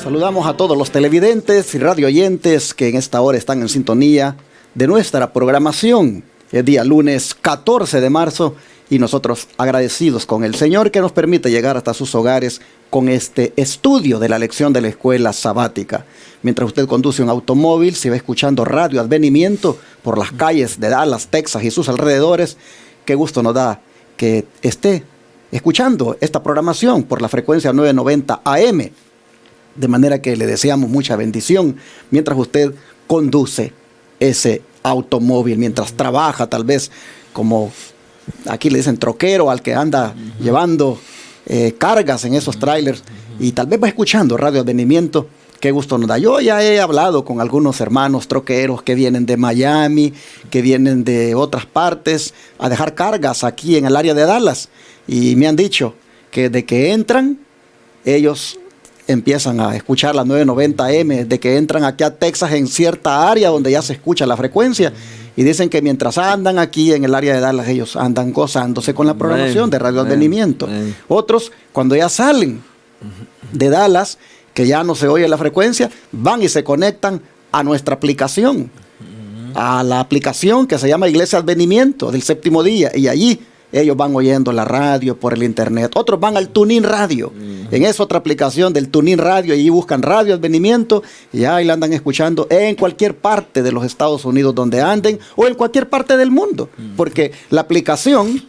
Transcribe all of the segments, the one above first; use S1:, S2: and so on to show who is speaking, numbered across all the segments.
S1: Saludamos a todos los televidentes y radioyentes que en esta hora están en sintonía de nuestra programación. El día lunes 14 de marzo y nosotros agradecidos con el Señor que nos permite llegar hasta sus hogares con este estudio de la lección de la escuela sabática. Mientras usted conduce un automóvil, si va escuchando Radio Advenimiento por las calles de Dallas, Texas y sus alrededores, qué gusto nos da que esté escuchando esta programación por la frecuencia 990 AM. De manera que le deseamos mucha bendición mientras usted conduce ese automóvil, mientras trabaja, tal vez como aquí le dicen troquero al que anda llevando cargas en esos trailers y tal vez va escuchando Radio Advenimiento. Qué gusto nos da. Yo ya he hablado con algunos hermanos troqueros que vienen de Miami, que vienen de otras partes a dejar cargas aquí en el área de Dallas y me han dicho que de que entran ellos empiezan a escuchar la 990M, de que entran aquí a Texas en cierta área donde ya se escucha la frecuencia, y dicen que mientras andan aquí en el área de Dallas, ellos andan gozándose con la programación de Radio Advenimiento. Otros, cuando ya salen de Dallas, que ya no se oye la frecuencia, van y se conectan a nuestra aplicación, a la aplicación que se llama Iglesia Advenimiento del Séptimo Día, y allí ellos van oyendo la radio por el internet. Otros van al TuneIn Radio. En esa otra aplicación del TuneIn Radio, y buscan Radio Advenimiento y ahí la andan escuchando en cualquier parte de los Estados Unidos donde anden o en cualquier parte del mundo. Porque la aplicación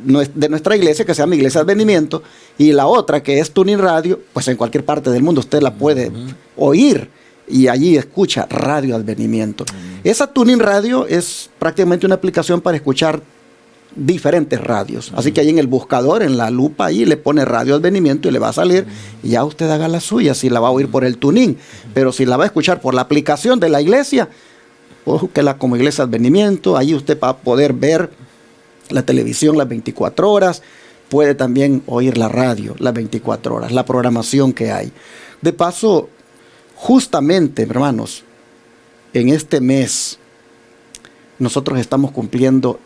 S1: de nuestra iglesia, que se llama Iglesia Advenimiento, y la otra que es TuneIn Radio, pues en cualquier parte del mundo usted la puede oír. Y allí escucha Radio Advenimiento. Esa TuneIn Radio es prácticamente una aplicación para escuchar diferentes radios. Así que ahí en el buscador, en la lupa, ahí le pone Radio Advenimiento y le va a salir, y ya usted haga la suya, si la va a oír por el tuning. Pero si la va a escuchar por la aplicación de la iglesia, búsquela como Iglesia Advenimiento. Ahí usted va a poder ver la televisión las 24 horas, puede también oír la radio las 24 horas, la programación que hay. De paso, justamente, hermanos, en este mes, nosotros estamos cumpliendo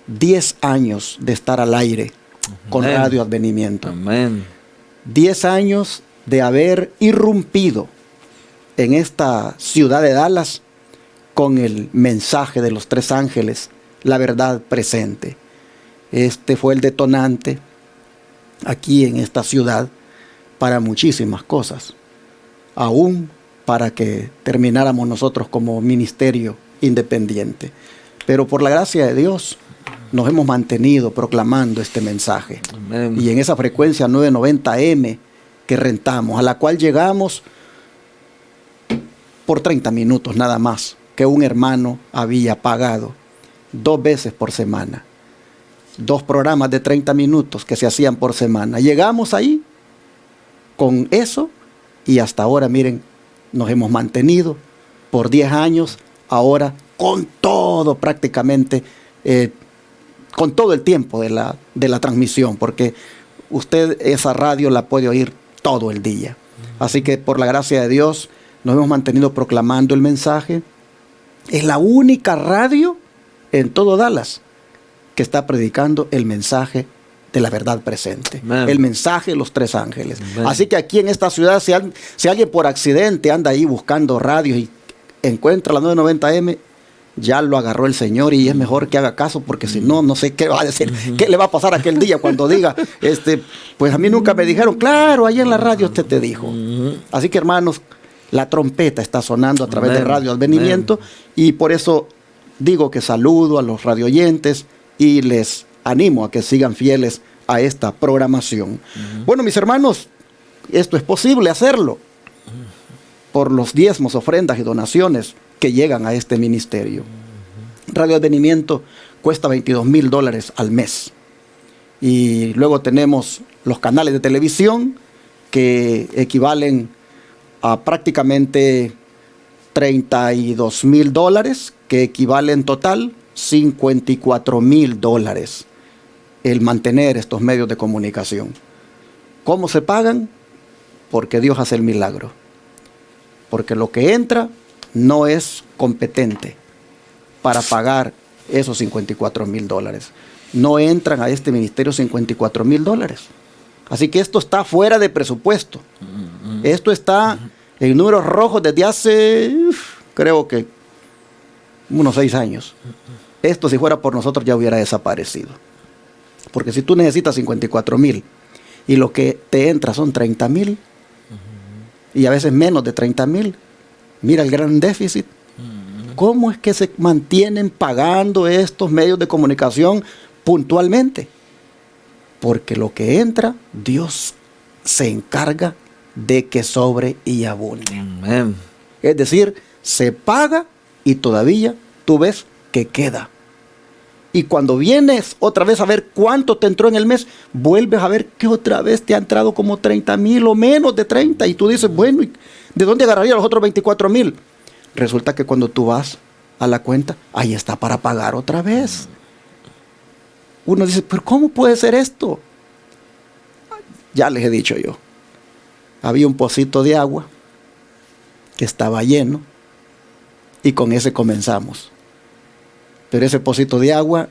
S1: 10 años de estar al aire con Radio Advenimiento. Amén. 10 años de haber irrumpido en esta ciudad de Dallas con el mensaje de los tres ángeles, la verdad presente. Este fue el detonante aquí en esta ciudad para muchísimas cosas, aún para que termináramos nosotros como ministerio independiente. Pero por la gracia de Dios, nos hemos mantenido proclamando este mensaje. Amén. Y en esa frecuencia 990M que rentamos, a la cual llegamos por 30 minutos nada más, que un hermano había pagado 2 veces por semana. 2 programas de 30 minutos que se hacían por semana. Llegamos ahí con eso y hasta ahora, miren, nos hemos mantenido por 10 años, ahora con todo prácticamente, con todo el tiempo de la transmisión, porque usted esa radio la puede oír todo el día. Así que por la gracia de Dios nos hemos mantenido proclamando el mensaje. Es la única radio en todo Dallas que está predicando el mensaje de la verdad presente. Amen. El mensaje de los tres ángeles. Amen. Así que aquí en esta ciudad, si alguien por accidente anda ahí buscando radios y encuentra la 990M, ya lo agarró el Señor y es mejor que haga caso, porque si no, no sé qué va a decir, qué le va a pasar aquel día cuando diga, pues a mí nunca me dijeron, claro, ahí en la radio usted te dijo. Así que, hermanos, la trompeta está sonando a través de Radio Advenimiento, y por eso digo que saludo a los radioyentes y les animo a que sigan fieles a esta programación. Bueno, mis hermanos, esto es posible hacerlo por los diezmos, ofrendas y donaciones que llegan a este ministerio. Radio Advenimiento cuesta $22,000 al mes. Y luego tenemos los canales de televisión que equivalen a prácticamente $32,000, que equivalen en total $54,000 el mantener estos medios de comunicación. ¿Cómo se pagan? Porque Dios hace el milagro. Porque lo que entra no es competente para pagar esos $54,000. No entran a este ministerio $54,000. Así que esto está fuera de presupuesto. Esto está en números rojos desde hace, creo que, unos 6 años. Esto, si fuera por nosotros, ya hubiera desaparecido. Porque si tú necesitas 54,000 y lo que te entra son 30,000, y a veces menos de 30,000, mira el gran déficit. ¿Cómo es que se mantienen pagando estos medios de comunicación puntualmente? Porque lo que entra, Dios se encarga de que sobre y abunde.
S2: Amén.
S1: Es decir, se paga y todavía tú ves que queda. Y cuando vienes otra vez a ver cuánto te entró en el mes, vuelves a ver que otra vez te ha entrado como 30,000 o menos de 30. Y tú dices, bueno, ¿de dónde agarraría los otros 24,000? Resulta que cuando tú vas a la cuenta, ahí está para pagar otra vez. Uno dice, pero ¿cómo puede ser esto? Ya les he dicho yo. Había un pocito de agua que estaba lleno y con ese comenzamos. Pero ese pocito de agua,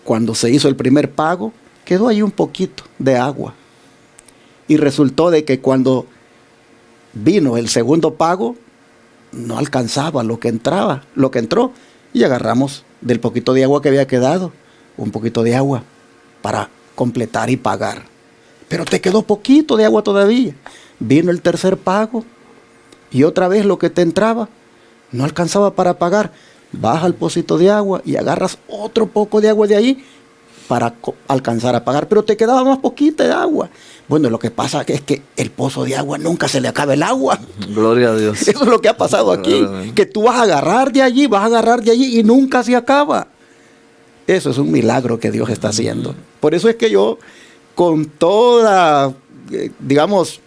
S1: cuando se hizo el primer pago, quedó ahí un poquito de agua. Y resultó de que cuando vino el segundo pago, no alcanzaba lo que entró, y agarramos del poquito de agua que había quedado, un poquito de agua para completar y pagar. Pero te quedó poquito de agua todavía. Vino el tercer pago y otra vez lo que te entraba no alcanzaba para pagar. Baja el pocito de agua y agarras otro poco de agua de ahí para alcanzar a pagar, pero te quedaba más poquita de agua. Bueno, lo que pasa es que el pozo de agua nunca se le acaba el agua.
S2: Gloria a Dios.
S1: Eso es lo que ha pasado aquí, que tú vas a agarrar de allí y nunca se acaba. Eso es un milagro que Dios está haciendo. Por eso es que yo, con toda, digamos,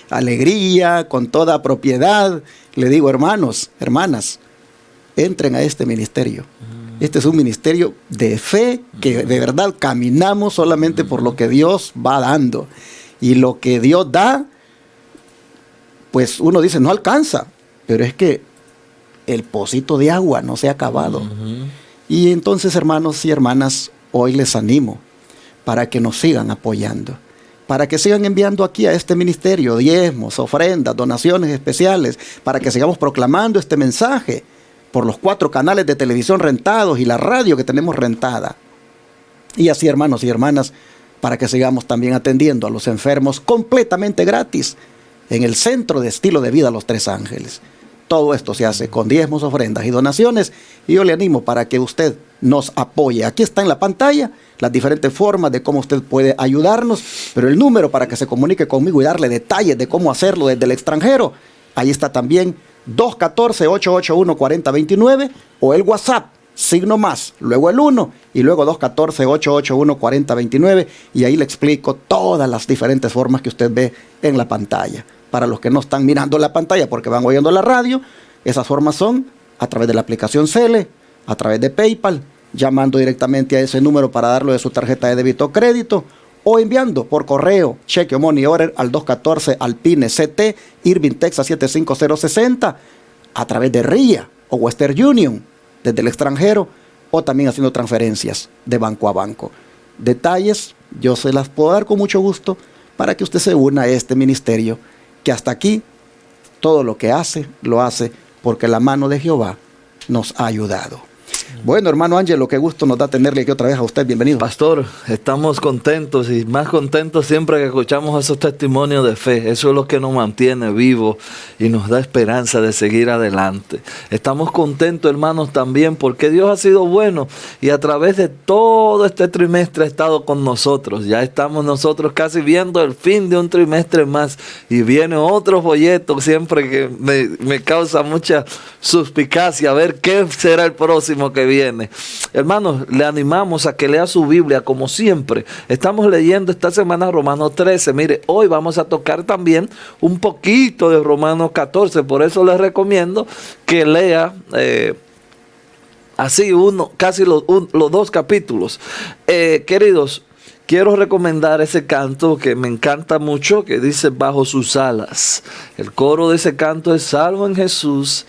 S1: alegría, con toda propiedad, le digo, hermanos, hermanas, entren a este ministerio. Este es un ministerio de fe, que de verdad caminamos solamente por lo que Dios va dando. Y lo que Dios da, pues uno dice, no alcanza. Pero es que el pocito de agua no se ha acabado. Y entonces, hermanos y hermanas, hoy les animo para que nos sigan apoyando, para que sigan enviando aquí a este ministerio diezmos, ofrendas, donaciones especiales, para que sigamos proclamando este mensaje por los 4 canales de televisión rentados y la radio que tenemos rentada. Y así, hermanos y hermanas, para que sigamos también atendiendo a los enfermos completamente gratis en el Centro de Estilo de Vida Los Tres Ángeles. Todo esto se hace con diezmos, ofrendas y donaciones, y yo le animo para que usted nos apoye. Aquí está en la pantalla las diferentes formas de cómo usted puede ayudarnos, pero el número para que se comunique conmigo y darle detalles de cómo hacerlo desde el extranjero, ahí está también, 214-881-4029, o el WhatsApp, signo más, luego el 1 y luego 214-881-4029, y ahí le explico todas las diferentes formas que usted ve en la pantalla. Para los que no están mirando la pantalla porque van oyendo la radio, esas formas son a través de la aplicación Cele, a través de PayPal, llamando directamente a ese número para darlo de su tarjeta de débito o crédito, o enviando por correo, cheque o money order al 214 Alpine CT, Irving, Texas 75060, a través de RIA o Western Union, desde el extranjero, o también haciendo transferencias de banco a banco. Detalles yo se las puedo dar con mucho gusto para que usted se una a este ministerio, que hasta aquí todo lo que hace, lo hace porque la mano de Jehová nos ha ayudado. Bueno, hermano Ángelo, qué gusto nos da tenerle aquí otra vez a usted. Bienvenido.
S2: Pastor, estamos contentos y más contentos siempre que escuchamos esos testimonios de fe. Eso es lo que nos mantiene vivos y nos da esperanza de seguir adelante. Estamos contentos, hermanos, también porque Dios ha sido bueno y a través de todo este trimestre ha estado con nosotros. Ya estamos nosotros casi viendo el fin de un trimestre más y viene otro folleto siempre que me causa mucha suspicacia a ver qué será el próximo que viene. Hermanos, le animamos a que lea su Biblia como siempre. Estamos leyendo esta semana Romanos 13. Mire, hoy vamos a tocar también un poquito de Romanos 14. Por eso les recomiendo que lea así casi los 2 capítulos. Queridos, quiero recomendar ese canto que me encanta mucho, que dice Bajo sus alas. El coro de ese canto es Salvo en Jesús.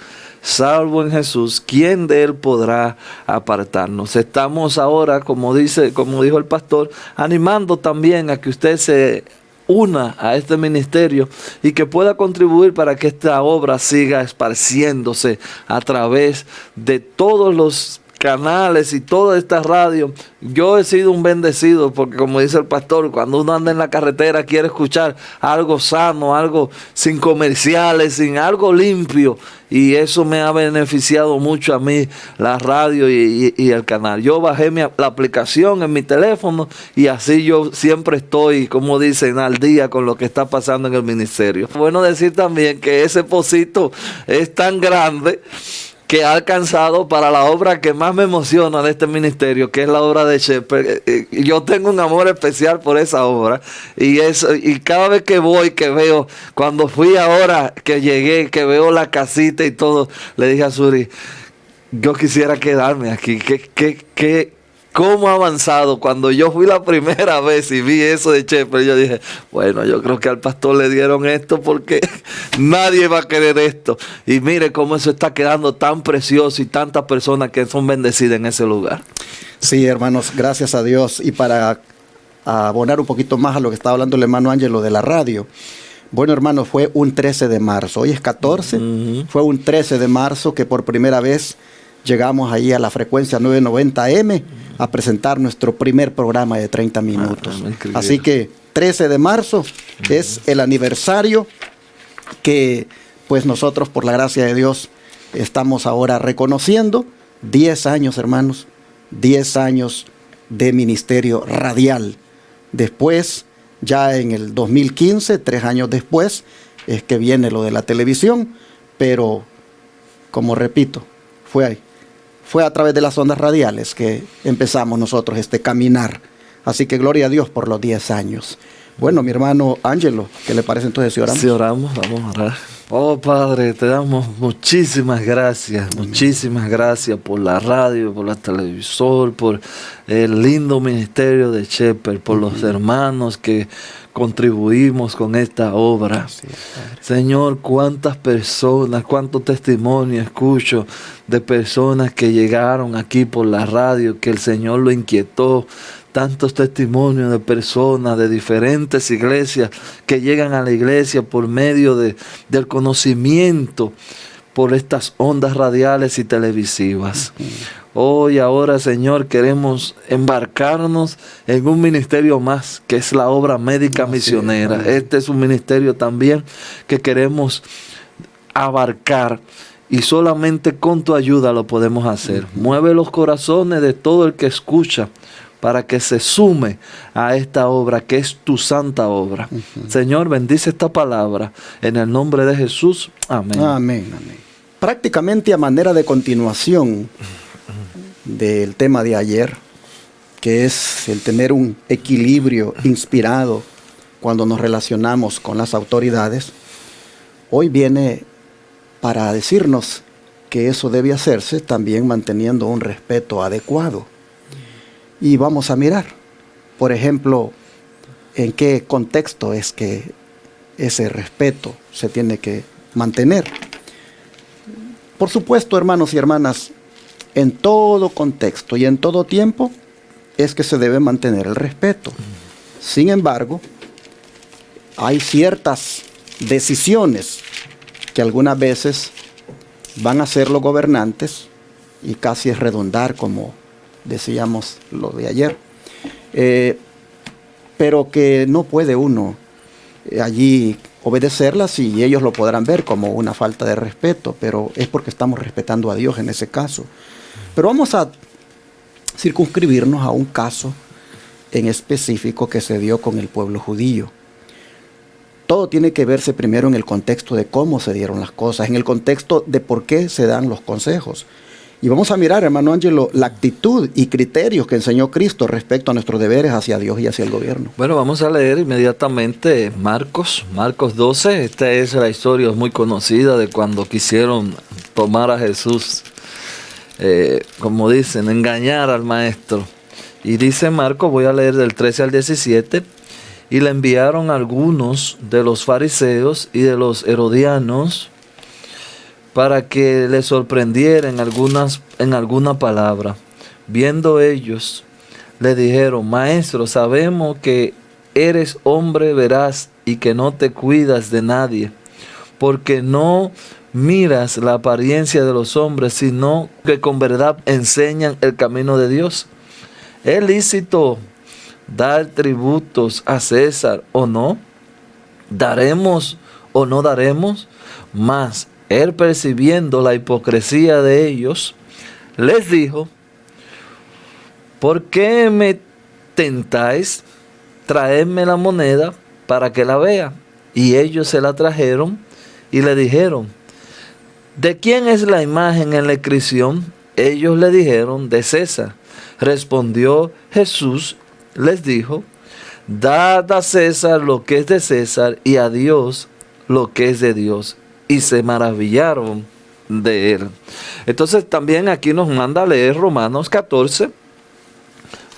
S2: Salvo en Jesús, ¿quién de él podrá apartarnos? Estamos ahora, como dijo el pastor, animando también a que usted se una a este ministerio y que pueda contribuir para que esta obra siga esparciéndose a través de todos los canales y toda esta radio. Yo he sido un bendecido porque, como dice el pastor, cuando uno anda en la carretera quiere escuchar algo sano, algo sin comerciales, sin algo limpio, y eso me ha beneficiado mucho a mí, la radio y el canal. Yo bajé la aplicación en mi teléfono y así yo siempre estoy, como dicen, al día con lo que está pasando en el ministerio. Bueno decir también que ese pocito es tan grande que ha alcanzado para la obra que más me emociona de este ministerio, que es la obra de Shepherd. Yo tengo un amor especial por esa obra, y cada vez que voy, que veo, cuando fui ahora, que llegué, que veo la casita y todo, le dije a Suri, yo quisiera quedarme aquí. ¿Cómo ha avanzado? Cuando yo fui la primera vez y vi eso de Shepherd, yo dije, bueno, yo creo que al pastor le dieron esto porque nadie va a querer esto. Y mire cómo eso está quedando tan precioso y tantas personas que son bendecidas en ese lugar.
S1: Sí, hermanos, gracias a Dios. Y para abonar un poquito más a lo que estaba hablando el hermano Ángelo de la radio. Bueno, hermanos, fue un 13 de marzo. Hoy es 14. Fue un 13 de marzo que por primera vez llegamos ahí a la frecuencia 990M a presentar nuestro primer programa de 30 minutos. Así que 13 de marzo es el aniversario que pues nosotros, por la gracia de Dios, estamos ahora reconociendo. 10 años, hermanos, 10 años de ministerio radial. Después, ya en el 2015, 3 años después, es que viene lo de la televisión, pero, como repito, fue a través de las ondas radiales que empezamos nosotros este caminar. Así que gloria a Dios por los 10 años. Bueno, mi hermano Ángelo, ¿qué le parece entonces si oramos?
S2: Sí, oramos, vamos a orar. Oh Padre, te damos muchísimas gracias por la radio, por la televisor, por el lindo ministerio de Shepherd, por los hermanos que contribuimos con esta obra. Señor, cuántas personas, cuántos testimonios escucho de personas que llegaron aquí por la radio, que el Señor lo inquietó. Tantos testimonios de personas de diferentes iglesias que llegan a la iglesia por medio del conocimiento por estas ondas radiales y televisivas. Hoy, ahora, Señor, queremos embarcarnos en un ministerio más, que es la obra médica misionera. Este es un ministerio también que queremos abarcar, y solamente con tu ayuda lo podemos hacer. Mueve los corazones de todo el que escucha, para que se sume a esta obra que es tu santa obra. Señor, bendice esta palabra en el nombre de Jesús. Amén.
S1: Amén, amén. Prácticamente a manera de continuación del tema de ayer, que es el tener un equilibrio inspirado cuando nos relacionamos con las autoridades, hoy viene para decirnos que eso debe hacerse también manteniendo un respeto adecuado. Y vamos a mirar, por ejemplo, en qué contexto es que ese respeto se tiene que mantener. Por supuesto, hermanos y hermanas, en todo contexto y en todo tiempo es que se debe mantener el respeto. Sin embargo, hay ciertas decisiones que algunas veces van a ser los gobernantes, y casi es redundar como decíamos lo de ayer, pero que no puede uno allí obedecerlas, y ellos lo podrán ver como una falta de respeto, pero es porque estamos respetando a Dios en ese caso. Pero vamos a circunscribirnos a un caso en específico que se dio con el pueblo judío. Todo tiene que verse primero en el contexto de cómo se dieron las cosas, en el contexto de por qué se dan los consejos. Y vamos a mirar, hermano Ángelo, la actitud y criterios que enseñó Cristo respecto a nuestros deberes hacia Dios y hacia el gobierno.
S2: Bueno, vamos a leer inmediatamente Marcos 12. Esta es la historia muy conocida de cuando quisieron tomar a Jesús, como dicen, engañar al maestro. Y dice Marcos, voy a leer del 13 al 17, y le enviaron algunos de los fariseos y de los herodianos para que le sorprendiera en alguna palabra. Viendo ellos, le dijeron: Maestro, sabemos que eres hombre veraz y que no te cuidas de nadie, porque no miras la apariencia de los hombres, sino que con verdad enseñan el camino de Dios. ¿Es lícito dar tributos a César o no? ¿Daremos o no daremos? Mas él, percibiendo la hipocresía de ellos, les dijo: ¿por qué me tentáis? Traedme la moneda para que la vea. Y ellos se la trajeron y le dijeron: ¿de quién es la imagen en la inscripción? Ellos le dijeron: de César. Respondió Jesús, les dijo: dad a César lo que es de César y a Dios lo que es de Dios. Y se maravillaron de él. Entonces también aquí nos manda a leer Romanos 14.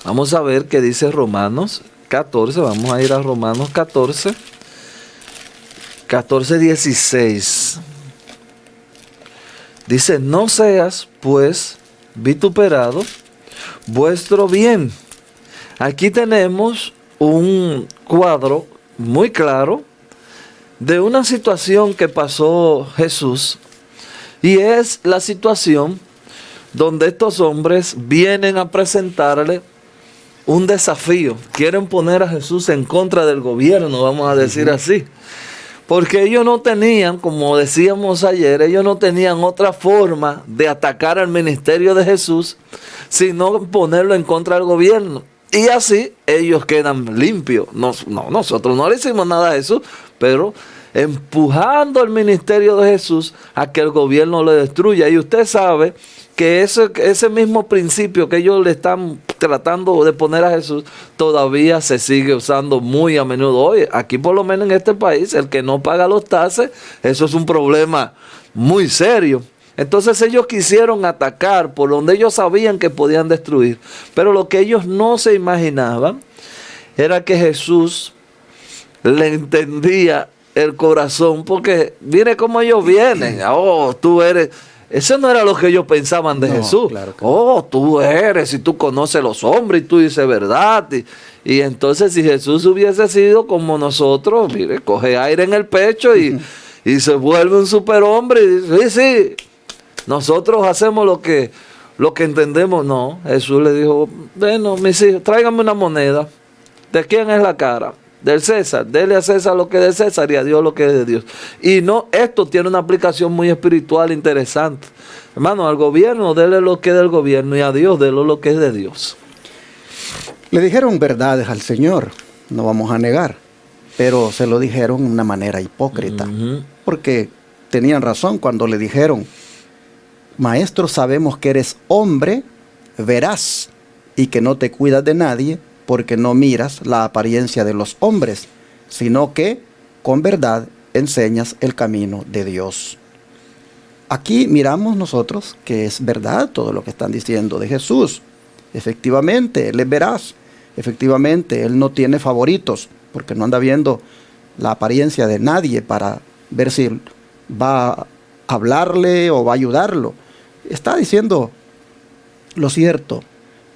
S2: Vamos a ver qué dice Romanos 14. Vamos a ir a Romanos 14. 14:16. Dice: no seas pues vituperado vuestro bien. Aquí tenemos un cuadro muy claro de una situación que pasó Jesús, y es la situación donde estos hombres vienen a presentarle un desafío. Quieren poner a Jesús en contra del gobierno, vamos a decir así. Porque ellos no tenían, como decíamos ayer, ellos no tenían otra forma de atacar al ministerio de Jesús, sino ponerlo en contra del gobierno. Y así ellos quedan limpios. Nosotros no le hicimos nada a Jesús, pero empujando al ministerio de Jesús a que el gobierno lo destruya. Y usted sabe que ese mismo principio que ellos le están tratando de poner a Jesús todavía se sigue usando muy a menudo hoy. Aquí por lo menos en este país, el que no paga los taxes, eso es un problema muy serio. Entonces ellos quisieron atacar por donde ellos sabían que podían destruir. Pero lo que ellos no se imaginaban era que Jesús le entendía el corazón, porque mire cómo ellos vienen. Oh, tú eres... Eso no era lo que ellos pensaban de Jesús. Claro que oh, tú eres, y tú conoces los hombres, y tú dices verdad. Y entonces si Jesús hubiese sido como nosotros, mire, coge aire en el pecho y se vuelve un superhombre y dice: sí, nosotros hacemos lo que entendemos. No, Jesús le dijo: bueno, mis hijos, tráiganme una moneda. ¿De quién es la cara? Del César. Dele a César lo que es de César y a Dios lo que es de Dios. Y no, esto tiene una aplicación muy espiritual interesante. Hermano, al gobierno dele lo que es del gobierno, y a Dios dele lo que es de Dios.
S1: Le dijeron verdades al Señor, no vamos a negar, pero se lo dijeron de una manera hipócrita. Porque tenían razón cuando le dijeron: maestro, sabemos que eres hombre veraz y que no te cuidas de nadie, porque no miras la apariencia de los hombres, sino que con verdad enseñas el camino de Dios. Aquí miramos nosotros que es verdad todo lo que están diciendo de Jesús. Efectivamente, Él es veraz. Efectivamente, Él no tiene favoritos, porque no anda viendo la apariencia de nadie para ver si va a hablarle o va a ayudarlo. Está diciendo lo cierto,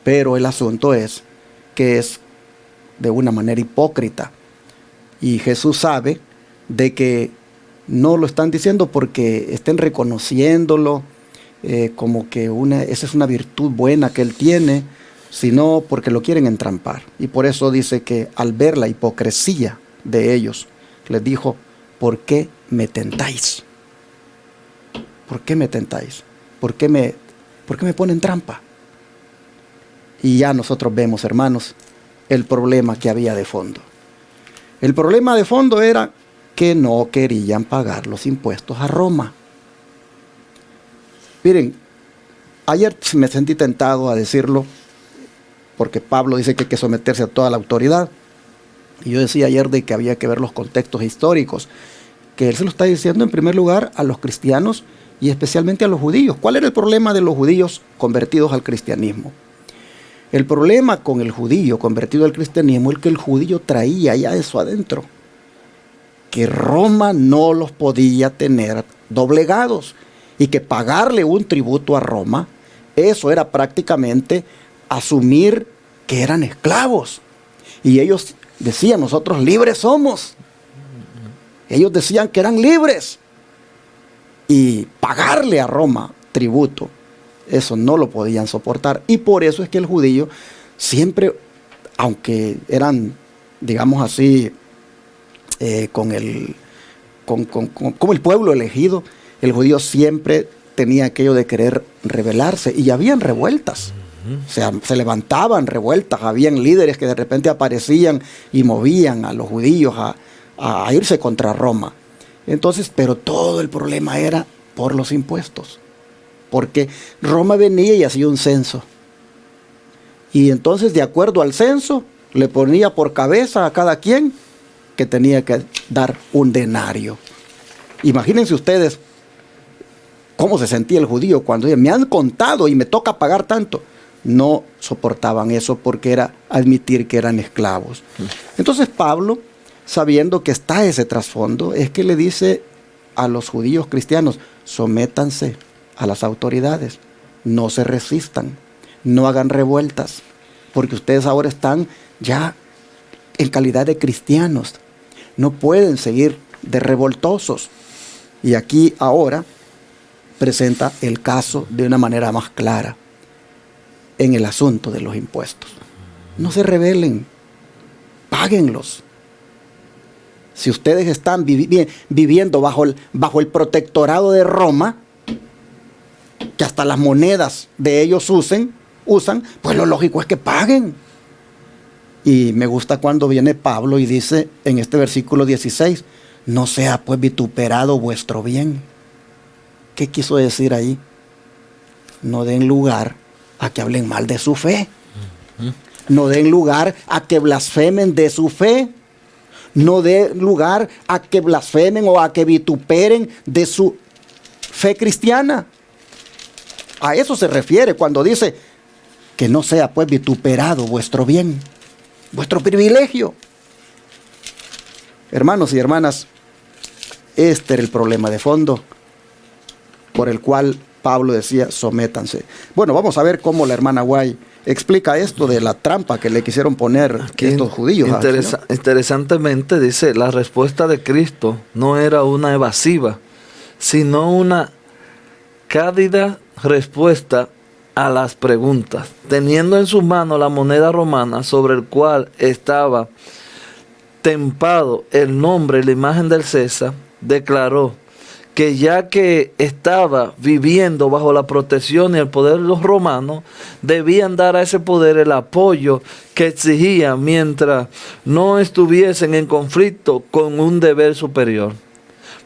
S1: pero el asunto es que es de una manera hipócrita. Y Jesús sabe de que no lo están diciendo porque estén reconociéndolo como que esa es una virtud buena que Él tiene, sino porque lo quieren entrampar. Y por eso dice que al ver la hipocresía de ellos, les dijo: ¿por qué me tentáis? ¿Por qué me tentáis? ¿Por qué me ponen trampa? Y ya nosotros vemos, hermanos, el problema que había de fondo. El problema de fondo era que no querían pagar los impuestos a Roma. Miren, ayer me sentí tentado a decirlo, porque Pablo dice que hay que someterse a toda la autoridad. Y yo decía ayer de que había que ver los contextos históricos, que él se lo está diciendo en primer lugar a los cristianos y especialmente a los judíos. ¿Cuál era el problema de los judíos convertidos al cristianismo? El problema con el judío convertido al cristianismo es que el judío traía ya eso adentro, que Roma no los podía tener doblegados y que pagarle un tributo a Roma, eso era prácticamente asumir que eran esclavos. Y ellos decían, nosotros libres somos. Ellos decían que eran libres. Y pagarle a Roma tributo, eso no lo podían soportar. Y por eso es que el judío siempre, aunque eran, digamos así, como el pueblo elegido, el judío siempre tenía aquello de querer rebelarse. Y habían revueltas. O sea, se levantaban revueltas, habían líderes que de repente aparecían y movían a los judíos a irse contra Roma. Entonces, pero todo el problema era por los impuestos, porque Roma venía y hacía un censo, y entonces de acuerdo al censo le ponía por cabeza a cada quien que tenía que dar un denario. Imagínense ustedes cómo se sentía el judío cuando me han contado y me toca pagar tanto. No soportaban eso porque era admitir que eran esclavos. Entonces Pablo, sabiendo que está ese trasfondo, es que le dice a los judíos cristianos: sométanse a las autoridades, no se resistan, no hagan revueltas, porque ustedes ahora están ya en calidad de cristianos, no pueden seguir de revoltosos. Y aquí ahora presenta el caso de una manera más clara en el asunto de los impuestos. No se rebelen, páguenlos. Si ustedes están viviendo bajo el protectorado de Roma, que hasta las monedas de ellos usan, pues lo lógico es que paguen. Y me gusta cuando viene Pablo y dice en este versículo 16, no sea pues vituperado vuestro bien. ¿Qué quiso decir ahí? No den lugar a que hablen mal de su fe. No den lugar a que blasfemen de su fe. No den lugar a que blasfemen o a que vituperen de su fe cristiana. A eso se refiere cuando dice que no sea pues vituperado vuestro bien, vuestro privilegio. Hermanos y hermanas, este era el problema de fondo por el cual Pablo decía, sométanse. Bueno, vamos a ver cómo la hermana Guay explica esto de la trampa que le quisieron poner estos judíos.
S2: Interesantemente dice, la respuesta de Cristo no era una evasiva, sino una cálida respuesta a las preguntas. Teniendo en sus manos la moneda romana sobre el cual estaba tempado el nombre y la imagen del César, declaró que ya que estaba viviendo bajo la protección y el poder de los romanos, debían dar a ese poder el apoyo que exigía mientras no estuviesen en conflicto con un deber superior.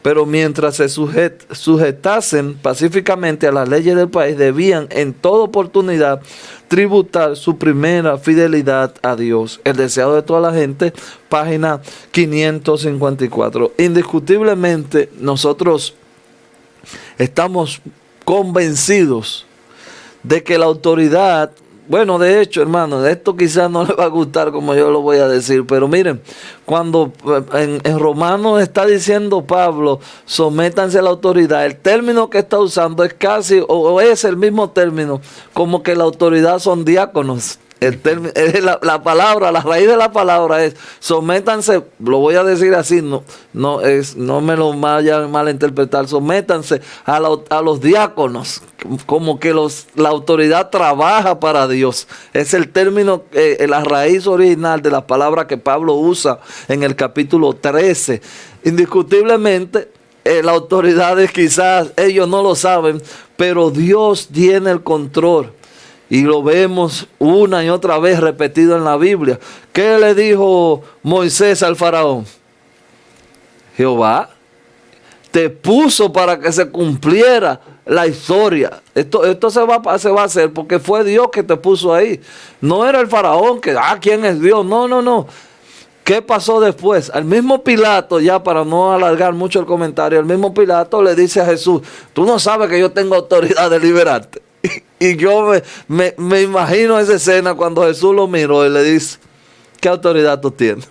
S2: Pero mientras se sujetasen pacíficamente a las leyes del país, debían en toda oportunidad tributar su primera fidelidad a Dios. El deseado de toda la gente, página 554. Indiscutiblemente nosotros estamos convencidos de que la autoridad, bueno, de hecho, hermano, de esto quizás no le va a gustar como yo lo voy a decir, pero miren, cuando en Romanos está diciendo Pablo, sométanse a la autoridad, el término que está usando es casi, o es el mismo término, como que la autoridad son diáconos. La palabra, la raíz de la palabra es sométanse, lo voy a decir así, no me lo vayan a malinterpretar, sométanse a los diáconos, como que la autoridad trabaja para Dios. Es el término, la raíz original de la palabra que Pablo usa en el capítulo 13. Indiscutiblemente, las autoridades quizás ellos no lo saben, pero Dios tiene el control. Y lo vemos una y otra vez repetido en la Biblia. ¿Qué le dijo Moisés al faraón? Jehová te puso para que se cumpliera la historia. Esto se va a hacer porque fue Dios que te puso ahí. No era el faraón que, ¿quién es Dios? No. ¿Qué pasó después? Al mismo Pilato, ya para no alargar mucho el comentario, el mismo Pilato le dice a Jesús, tú no sabes que yo tengo autoridad de liberarte. Y yo me imagino esa escena cuando Jesús lo miró y le dice, ¿qué autoridad tú tienes?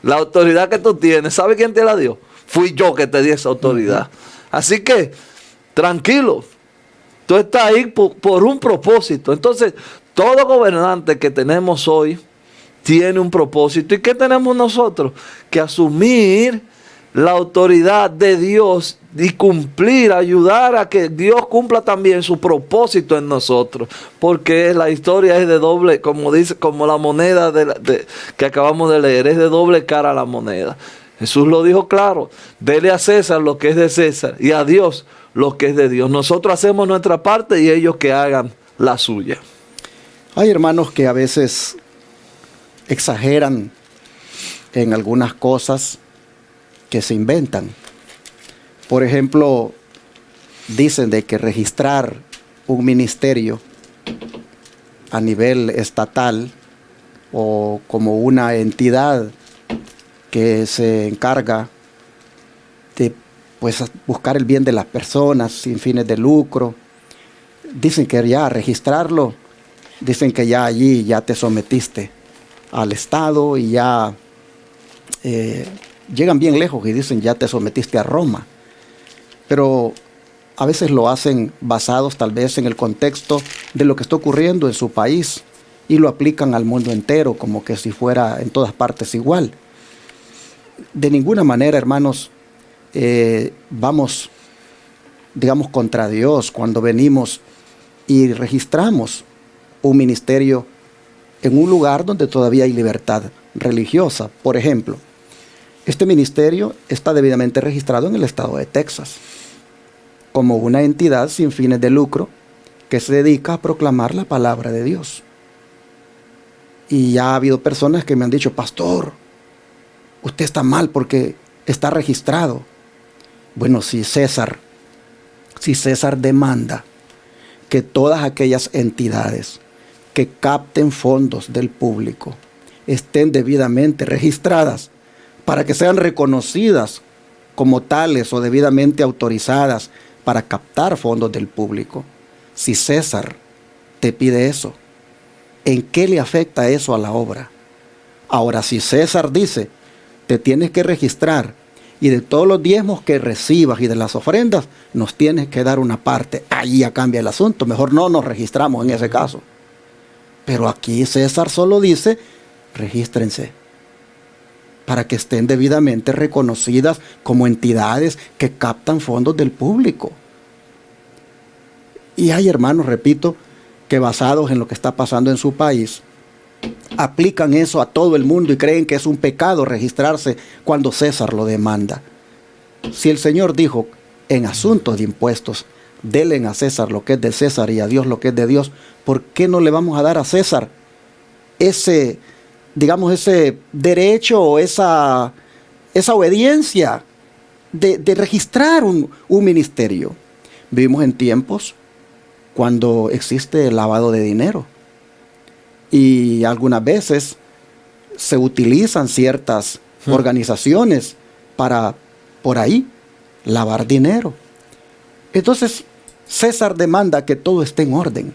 S2: La autoridad que tú tienes, ¿sabe quién te la dio? Fui yo que te di esa autoridad. Así que, tranquilo, tú estás ahí por un propósito. Entonces, todo gobernante que tenemos hoy tiene un propósito. ¿Y qué tenemos nosotros? Que asumir la autoridad de Dios y cumplir, ayudar a que Dios cumpla también su propósito en nosotros. Porque la historia es de doble, como dice, como la moneda que acabamos de leer, es de doble cara la moneda. Jesús lo dijo claro: dele a César lo que es de César y a Dios lo que es de Dios. Nosotros hacemos nuestra parte y ellos que hagan la suya.
S1: Hay hermanos que a veces exageran en algunas cosas que se inventan. Por ejemplo, dicen de que registrar un ministerio a nivel estatal o como una entidad que se encarga de pues buscar el bien de las personas sin fines de lucro, dicen que ya registrarlo, dicen que ya allí ya te sometiste al Estado y ya llegan bien lejos y dicen ya te sometiste a Roma. Pero a veces lo hacen basados tal vez en el contexto de lo que está ocurriendo en su país y lo aplican al mundo entero como que si fuera en todas partes igual. De ninguna manera, hermanos, vamos, digamos, contra Dios cuando venimos y registramos un ministerio en un lugar donde todavía hay libertad religiosa. Por ejemplo, este ministerio está debidamente registrado en el estado de Texas como una entidad sin fines de lucro que se dedica a proclamar la palabra de Dios. Y ya ha habido personas que me han dicho: pastor, usted está mal porque está registrado. Bueno, si César demanda que todas aquellas entidades que capten fondos del público estén debidamente registradas para que sean reconocidas como tales o debidamente autorizadas para captar fondos del público, si César te pide eso, ¿en qué le afecta eso a la obra? Ahora, si César dice: te tienes que registrar y de todos los diezmos que recibas y de las ofrendas nos tienes que dar una parte, ahí ya cambia el asunto. Mejor no nos registramos en ese caso. Pero aquí César solo dice: regístrense para que estén debidamente reconocidas como entidades que captan fondos del público. Y hay hermanos, repito, que basados en lo que está pasando en su país, aplican eso a todo el mundo y creen que es un pecado registrarse cuando César lo demanda. Si el Señor dijo en asuntos de impuestos: denle a César lo que es de César y a Dios lo que es de Dios, ¿por qué no le vamos a dar a César ese, digamos, ese derecho o esa obediencia de registrar un ministerio? Vivimos en tiempos cuando existe lavado de dinero y algunas veces se utilizan ciertas organizaciones para, por ahí, lavar dinero. Entonces, César demanda que todo esté en orden.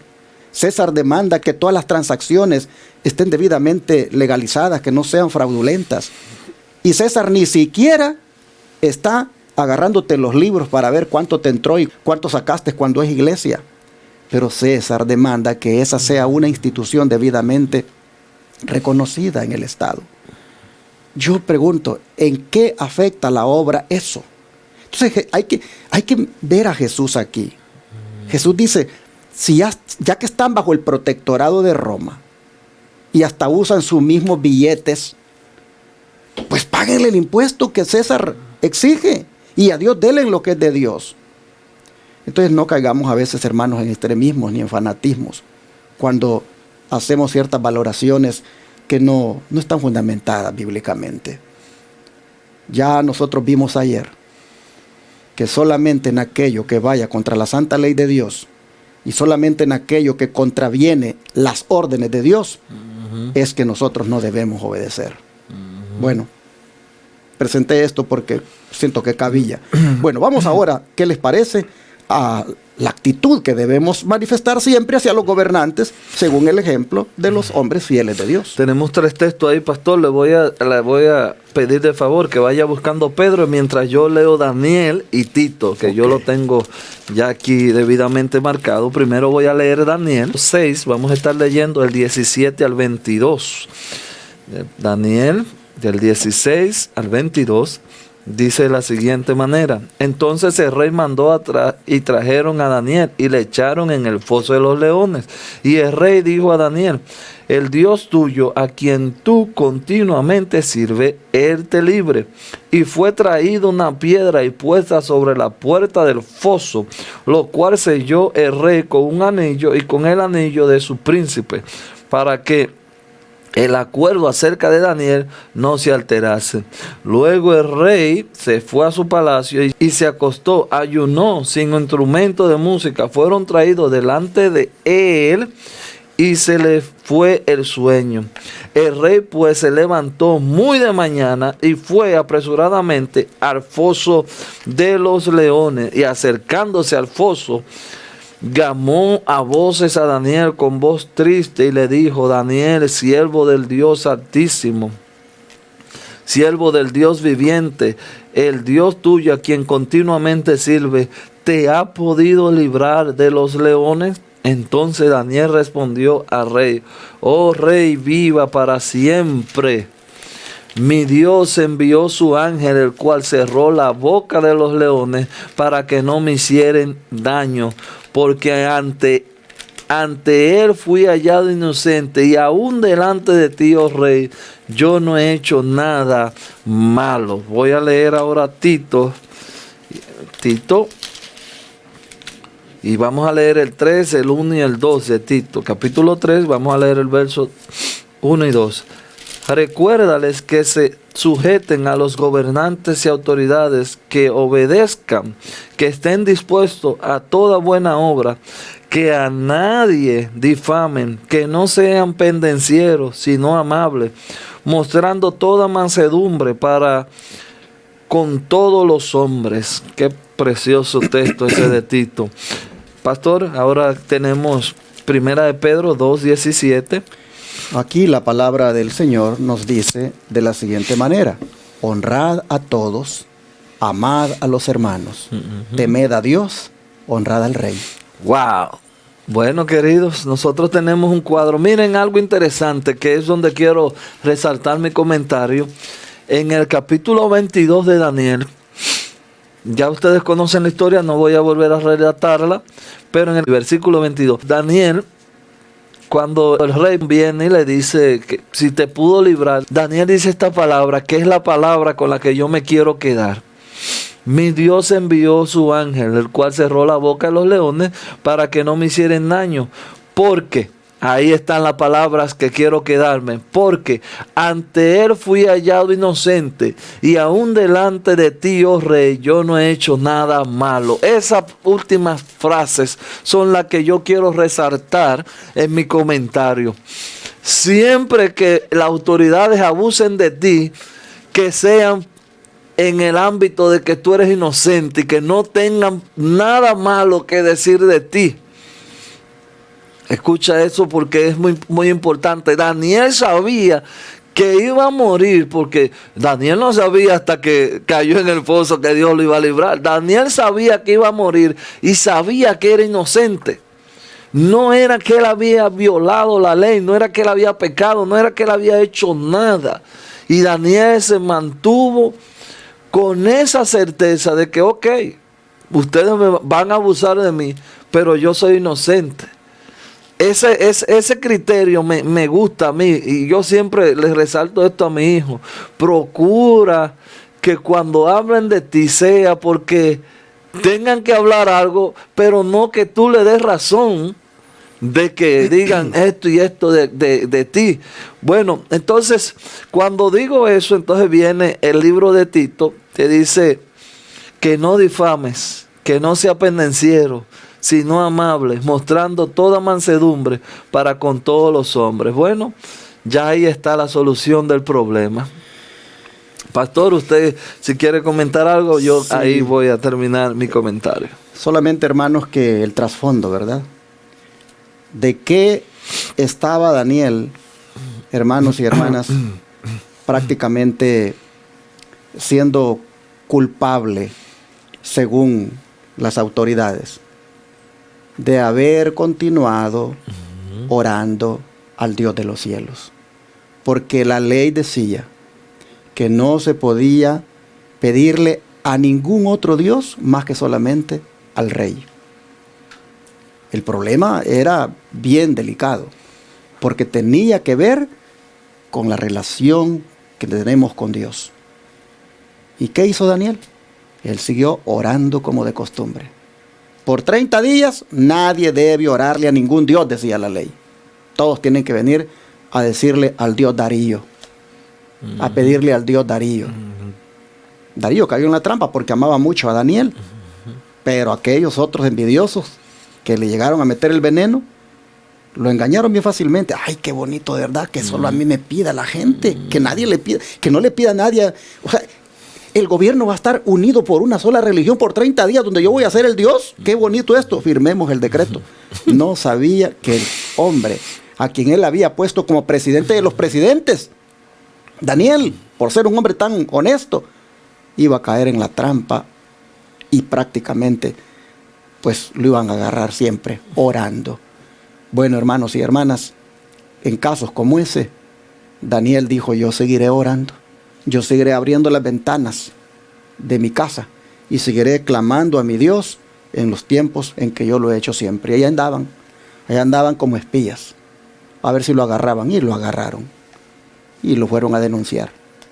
S1: César demanda que todas las transacciones estén debidamente legalizadas, que no sean fraudulentas. Y César ni siquiera está agarrándote los libros para ver cuánto te entró y cuánto sacaste cuando es iglesia. Pero César demanda que esa sea una institución debidamente reconocida en el Estado. Yo pregunto, ¿en qué afecta la obra eso? Entonces hay que ver a Jesús aquí. Jesús dice, si ya que están bajo el protectorado de Roma y hasta usan sus mismos billetes, pues páguenle el impuesto que César exige y a Dios denle lo que es de Dios. Entonces no caigamos a veces, hermanos, en extremismos ni en fanatismos cuando hacemos ciertas valoraciones que no están fundamentadas bíblicamente. Ya nosotros vimos ayer que solamente en aquello que vaya contra la santa ley de Dios y solamente en aquello que contraviene las órdenes de Dios es que nosotros no debemos obedecer. Bueno, presenté esto porque siento que cabilla. Bueno, vamos ahora, ¿qué les parece? A la actitud que debemos manifestar siempre hacia los gobernantes, según el ejemplo de los hombres fieles de Dios.
S2: Tenemos 3 textos ahí, pastor. Le voy a pedir de favor que vaya buscando Pedro mientras yo leo Daniel y Tito, que yo lo tengo ya aquí debidamente marcado. Primero voy a leer Daniel 6, vamos a estar leyendo el 17 al 22. Daniel, del 16 al 22, dice de la siguiente manera: entonces el rey mandó y trajeron a Daniel y le echaron en el foso de los leones. Y el rey dijo a Daniel: el Dios tuyo, a quien tú continuamente sirves, Él te libre. Y fue traída una piedra y puesta sobre la puerta del foso, lo cual selló el rey con un anillo y con el anillo de su príncipe, para que el acuerdo acerca de Daniel no se alterase. Luego el rey se fue a su palacio y se acostó, ayunó sin instrumento de música. Fueron traídos delante de él y se le fue el sueño. El rey pues se levantó muy de mañana y fue apresuradamente al foso de los leones, y acercándose al foso, llamó a voces a Daniel con voz triste y le dijo: Daniel, siervo del Dios Altísimo, siervo del Dios viviente, el Dios tuyo a quien continuamente sirve, ¿te ha podido librar de los leones? Entonces Daniel respondió al rey: oh rey, viva para siempre. Mi Dios envió su ángel, el cual cerró la boca de los leones para que no me hicieran daño, porque ante él fui hallado inocente, y aún delante de ti, oh rey, yo no he hecho nada malo. Voy a leer ahora Tito, y vamos a leer el 3, el 1 y el 2 de Tito. Capítulo 3, vamos a leer el verso 1 y 2. Recuérdales que se sujeten a los gobernantes y autoridades, que obedezcan, que estén dispuestos a toda buena obra, que a nadie difamen, que no sean pendencieros, sino amables, mostrando toda mansedumbre para con todos los hombres. Qué precioso texto ese de Tito. Pastor, ahora tenemos 1 de Pedro 2:17.
S1: Aquí la palabra del Señor nos dice de la siguiente manera: honrad a todos, amad a los hermanos, temed a Dios, honrad al rey.
S2: Wow. Bueno, queridos, nosotros tenemos un cuadro. Miren algo interesante, que es donde quiero resaltar mi comentario. En el capítulo 22 de Daniel, ya ustedes conocen la historia, no voy a volver a relatarla, pero en el versículo 22, Daniel, cuando el rey viene y le dice que si te pudo librar, Daniel dice esta palabra, que es la palabra con la que yo me quiero quedar: mi Dios envió su ángel, el cual cerró la boca de los leones para que no me hicieran daño. Porque, ahí están las palabras que quiero quedarme: porque ante él fui hallado inocente, y aún delante de ti, oh rey, yo no he hecho nada malo. Esas últimas frases son las que yo quiero resaltar en mi comentario. Siempre que las autoridades abusen de ti, que sean en el ámbito de que tú eres inocente y que no tengan nada malo que decir de ti. Escucha eso, porque es muy, muy importante. Daniel sabía que iba a morir, porque Daniel no sabía hasta que cayó en el foso que Dios lo iba a librar. Daniel sabía que iba a morir y sabía que era inocente. No era que él había violado la ley, no era que él había pecado, no era que él había hecho nada. Y Daniel se mantuvo con esa certeza de que, ok, ustedes me van a abusar de mí, pero yo soy inocente. Ese criterio me gusta a mí, y yo siempre les resalto esto a mi hijo: procura que cuando hablen de ti sea porque tengan que hablar algo, pero no que tú le des razón de que digan esto y esto de ti. Bueno, entonces, cuando digo eso, entonces viene el libro de Tito, que dice que no difames, que no sea pendenciero, sino amable, mostrando toda mansedumbre para con todos los hombres. Bueno, ya ahí está la solución del problema. Pastor, usted si quiere comentar algo, yo sí, ahí voy a terminar mi comentario.
S1: Solamente, hermanos, que el trasfondo, ¿verdad? ¿De qué estaba Daniel, hermanos y hermanas, prácticamente siendo culpable, según las autoridades, de haber continuado orando al Dios de los cielos? porque la ley decía que no se podía pedirle a ningún otro Dios más que solamente al rey. El problema era bien delicado, porque tenía que ver con la relación que tenemos con Dios. ¿Y qué hizo Daniel? Él siguió orando como de costumbre. Por 30 días nadie debe orarle a ningún Dios, decía la ley. Todos tienen que venir a decirle al Dios Darío, a pedirle al Dios Darío. Darío cayó en la trampa porque amaba mucho a Daniel, pero aquellos otros envidiosos que le llegaron a meter el veneno, lo engañaron bien fácilmente. Ay, qué bonito, de verdad, que solo a mí me pida la gente, que nadie le pida, que no le pida a nadie. O sea, el gobierno va a estar unido por una sola religión por 30 días, donde yo voy a ser el Dios. Qué bonito esto, firmemos el decreto. No sabía que el hombre a quien él había puesto como presidente de los presidentes, Daniel, por ser un hombre tan honesto, iba a caer en la trampa y prácticamente pues lo iban a agarrar siempre orando. Bueno, hermanos y hermanas, en casos como ese, Daniel dijo: yo seguiré orando, yo seguiré abriendo las ventanas de mi casa y seguiré clamando a mi Dios en los tiempos en que yo lo he hecho siempre. Y allá andaban como espías, a ver si lo agarraban, y lo agarraron y lo fueron a denunciar.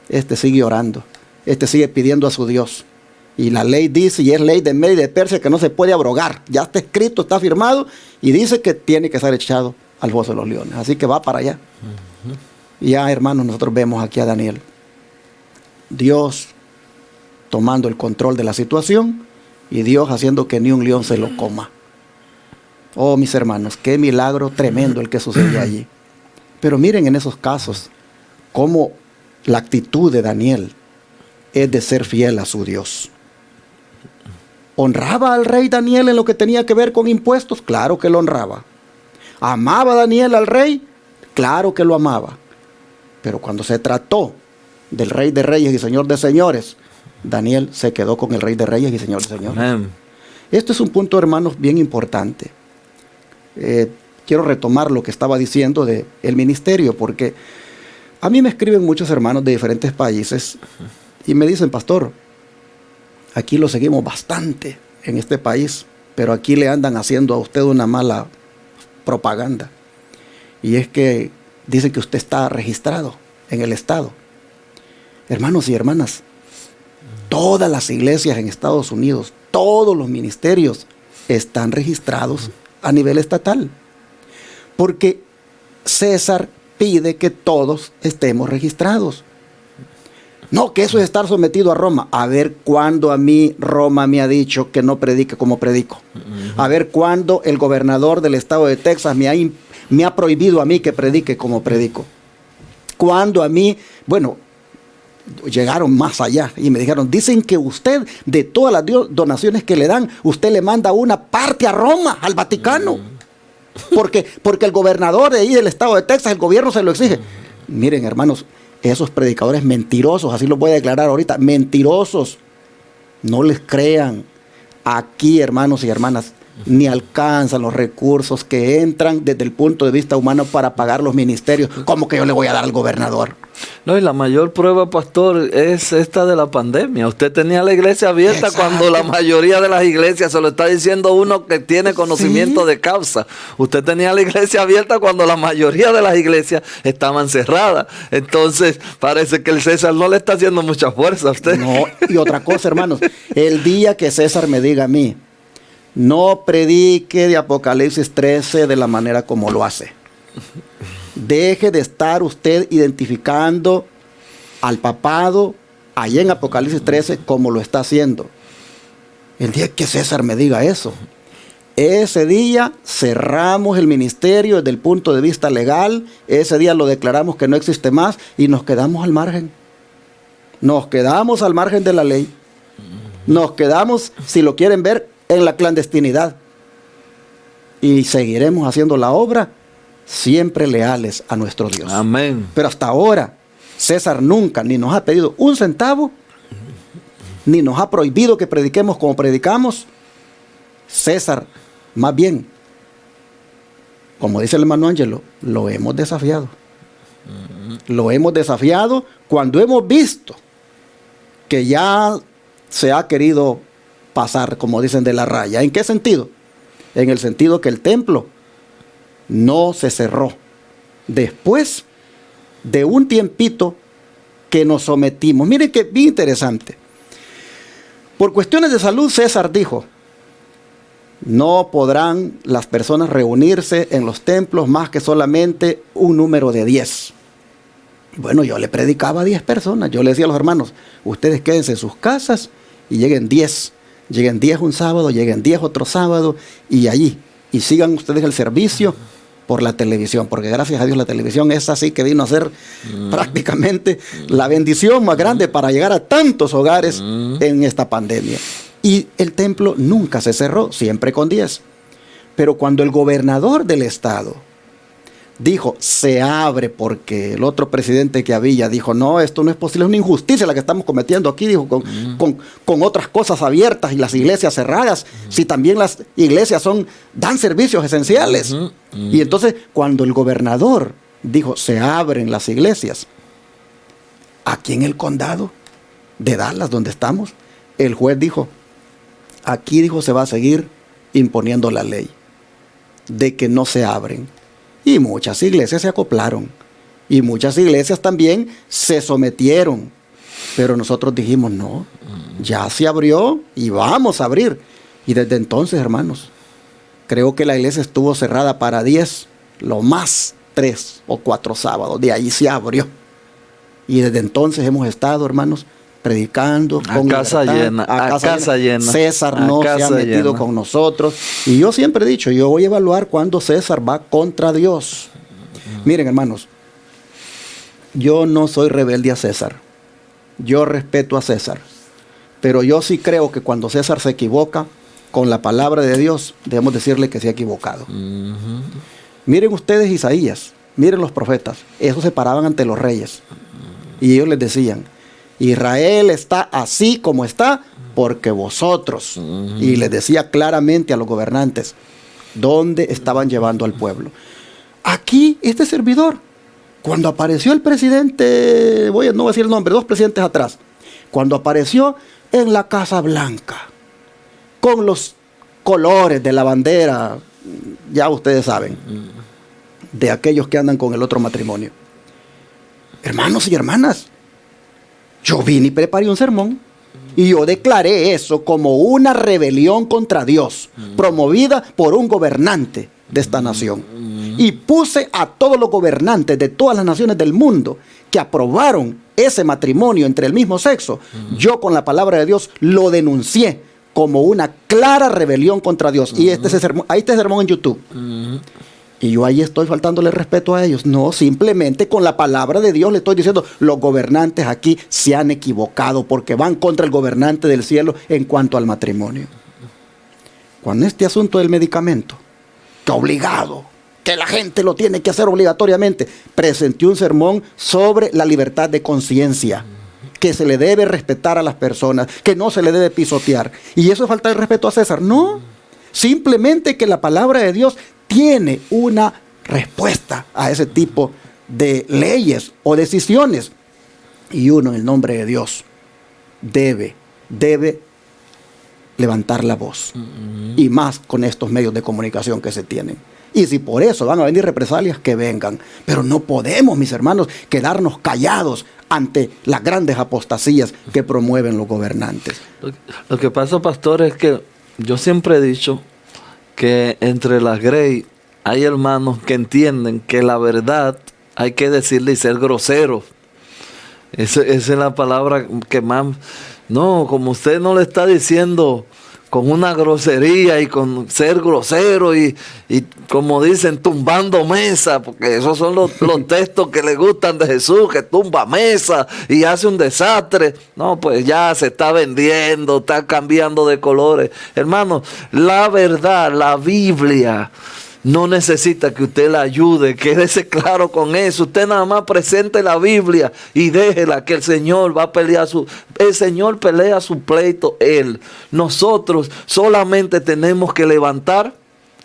S1: Este sigue orando, este sigue pidiendo a su Dios. Y la ley dice, y es ley de Media y de Persia, que no se puede abrogar. Ya está escrito, está firmado, y dice que tiene que ser echado al foso de los leones. Así que va para allá. Y ya, hermanos, nosotros vemos aquí a Daniel, Dios tomando el control de la situación y Dios haciendo que ni un león se lo coma. Oh, mis hermanos, qué milagro tremendo el que sucedió allí. Pero miren en esos casos cómo la actitud de Daniel es de ser fiel a su Dios. ¿Honraba al rey Daniel en lo que tenía que ver con impuestos? Claro que lo honraba. ¿Amaba Daniel al rey? Claro que lo amaba. Pero cuando se trató del Rey de Reyes y Señor de Señores, Daniel se quedó con el Rey de Reyes y Señor de Señores. Amén. Esto es un punto, hermanos, bien importante. Quiero retomar lo que estaba diciendo del ministerio, porque a mí me escriben muchos hermanos de diferentes países y me dicen: pastor, aquí lo seguimos bastante en este país, pero aquí le andan haciendo a usted una mala propaganda. Y es que dicen que usted está registrado en el Estado. Hermanos y hermanas, todas las iglesias en Estados Unidos, todos los ministerios están registrados a nivel estatal. Porque César pide que todos estemos registrados. No, que eso es estar sometido a Roma. A ver cuándo a mí Roma me ha dicho que no predique como predico. A ver cuándo el gobernador del estado de Texas me ha prohibido a mí que predique como predico. Cuando a mí, bueno, llegaron más allá y me dijeron: dicen que usted, de todas las donaciones que le dan, usted le manda una parte a Roma, al Vaticano. Porque el gobernador de ahí del estado de Texas, el gobierno se lo exige. Miren, hermanos, esos predicadores mentirosos, así los voy a declarar ahorita, mentirosos, no les crean. Aquí, hermanos y hermanas, ni alcanzan los recursos que entran desde el punto de vista humano para pagar los ministerios. ¿Cómo que yo le voy a dar al gobernador? No, y la mayor prueba, pastor, es esta de la pandemia. Usted tenía la iglesia abierta. Exacto. Cuando la mayoría de las iglesias, se lo está diciendo uno que tiene conocimiento de causa. Usted tenía la iglesia abierta cuando la mayoría de las iglesias estaban cerradas. Entonces, parece que el César no le está haciendo mucha fuerza a usted. No, y otra cosa, hermanos, el día que César me diga a mí: no predique de Apocalipsis 13 de la manera como lo hace. Deje de estar usted identificando al papado allá en Apocalipsis 13 como lo está haciendo. El día que César me diga eso, ese día cerramos el ministerio desde el punto de vista legal. Ese día lo declaramos que no existe más y nos quedamos al margen. Nos quedamos al margen de la ley. Nos quedamos, si lo quieren ver, en la clandestinidad. Y seguiremos haciendo la obra siempre leales a nuestro Dios. Amén. Pero hasta ahora, César nunca ni nos ha pedido un centavo, ni nos ha prohibido que prediquemos como predicamos. César, más bien, como dice el hermano Ángelo, lo hemos desafiado. Lo hemos desafiado cuando hemos visto que ya se ha querido pasar, como dicen, de la raya. ¿En qué sentido? En el sentido que el templo no se cerró. Después de un tiempito que nos sometimos. Miren que bien interesante. Por cuestiones de salud, César dijo, no podrán las personas reunirse en los templos más que solamente un número de 10. Bueno, yo le predicaba a 10 personas. Yo le decía a los hermanos, ustedes quédense en sus casas y lleguen 10. Lleguen 10 un sábado, lleguen 10 otro sábado y allí. Y sigan ustedes el servicio por la televisión, porque gracias a Dios la televisión es así que vino a ser prácticamente la bendición más grande para llegar a tantos hogares en esta pandemia. Y el templo nunca se cerró, siempre con 10. Pero cuando el gobernador del estado dijo, se abre, porque el otro presidente que había dijo, no, esto no es posible, es una injusticia la que estamos cometiendo aquí, dijo, con otras cosas abiertas y las iglesias cerradas, si también las iglesias dan servicios esenciales. Y entonces, cuando el gobernador dijo, se abren las iglesias, aquí en el condado de Dallas, donde estamos, el juez dijo, aquí, dijo, se va a seguir imponiendo la ley de que no se abren. Y muchas iglesias se acoplaron. Y muchas iglesias también se sometieron. Pero nosotros dijimos, no, ya se abrió y vamos a abrir. Y desde entonces, hermanos, creo que la iglesia estuvo cerrada para 10, lo más 3 o 4 sábados. De ahí se abrió. Y desde entonces hemos estado, hermanos, predicando
S2: a casa llena, a casa llena.
S1: César no se ha metido con nosotros. Y yo siempre he dicho, yo voy a evaluar cuando César va contra Dios. Miren, hermanos, yo no soy rebelde a César. Yo respeto a César. Pero yo sí creo que cuando César se equivoca con la palabra de Dios, debemos decirle que se ha equivocado. Miren ustedes Isaías, miren los profetas. Esos se paraban ante los reyes. Y ellos les decían, Israel está así como está porque vosotros. Y les decía claramente a los gobernantes dónde estaban llevando al pueblo. Aquí, este servidor, cuando apareció el presidente, no voy a decir el nombre, 2 presidentes atrás, cuando apareció en la Casa Blanca, con los colores de la bandera, ya ustedes saben, de aquellos que andan con el otro matrimonio. Hermanos y hermanas, yo vine y preparé un sermón y yo declaré eso como una rebelión contra Dios, promovida por un gobernante de esta nación. Y puse a todos los gobernantes de todas las naciones del mundo que aprobaron ese matrimonio entre el mismo sexo. Yo con la palabra de Dios lo denuncié como una clara rebelión contra Dios. Y ahí está el sermón en YouTube. Y yo ahí estoy faltándole respeto a ellos. No, simplemente con la palabra de Dios le estoy diciendo, los gobernantes aquí se han equivocado porque van contra el gobernante del cielo en cuanto al matrimonio. Cuando este asunto del medicamento, que obligado, que la gente lo tiene que hacer obligatoriamente, presenté un sermón sobre la libertad de conciencia, que se le debe respetar a las personas, que no se le debe pisotear. ¿Y eso es falta de respeto a César? No, simplemente que la palabra de Dios tiene una respuesta a ese tipo de leyes o decisiones. Y uno, en el nombre de Dios, debe levantar la voz. Y más con estos medios de comunicación que se tienen. Y si por eso van a venir represalias, que vengan. Pero no podemos, mis hermanos, quedarnos callados ante las grandes apostasías que promueven los gobernantes.
S2: Lo que pasa, pastor, es que yo siempre he dicho que entre las Grey hay hermanos que entienden que la verdad hay que decirle y ser grosero. Esa es la palabra que más... No, como usted no le está diciendo con una grosería y con ser grosero y como dicen, tumbando mesa, porque esos son los textos que le gustan de Jesús, que tumba mesa y hace un desastre. No, pues ya se está vendiendo, está cambiando de colores. Hermano, la verdad, la Biblia no necesita que usted la ayude, quédese claro con eso. Usted nada más presente la Biblia y déjela, que el Señor va a pelear el Señor pelea su pleito, Él. Nosotros solamente tenemos que levantar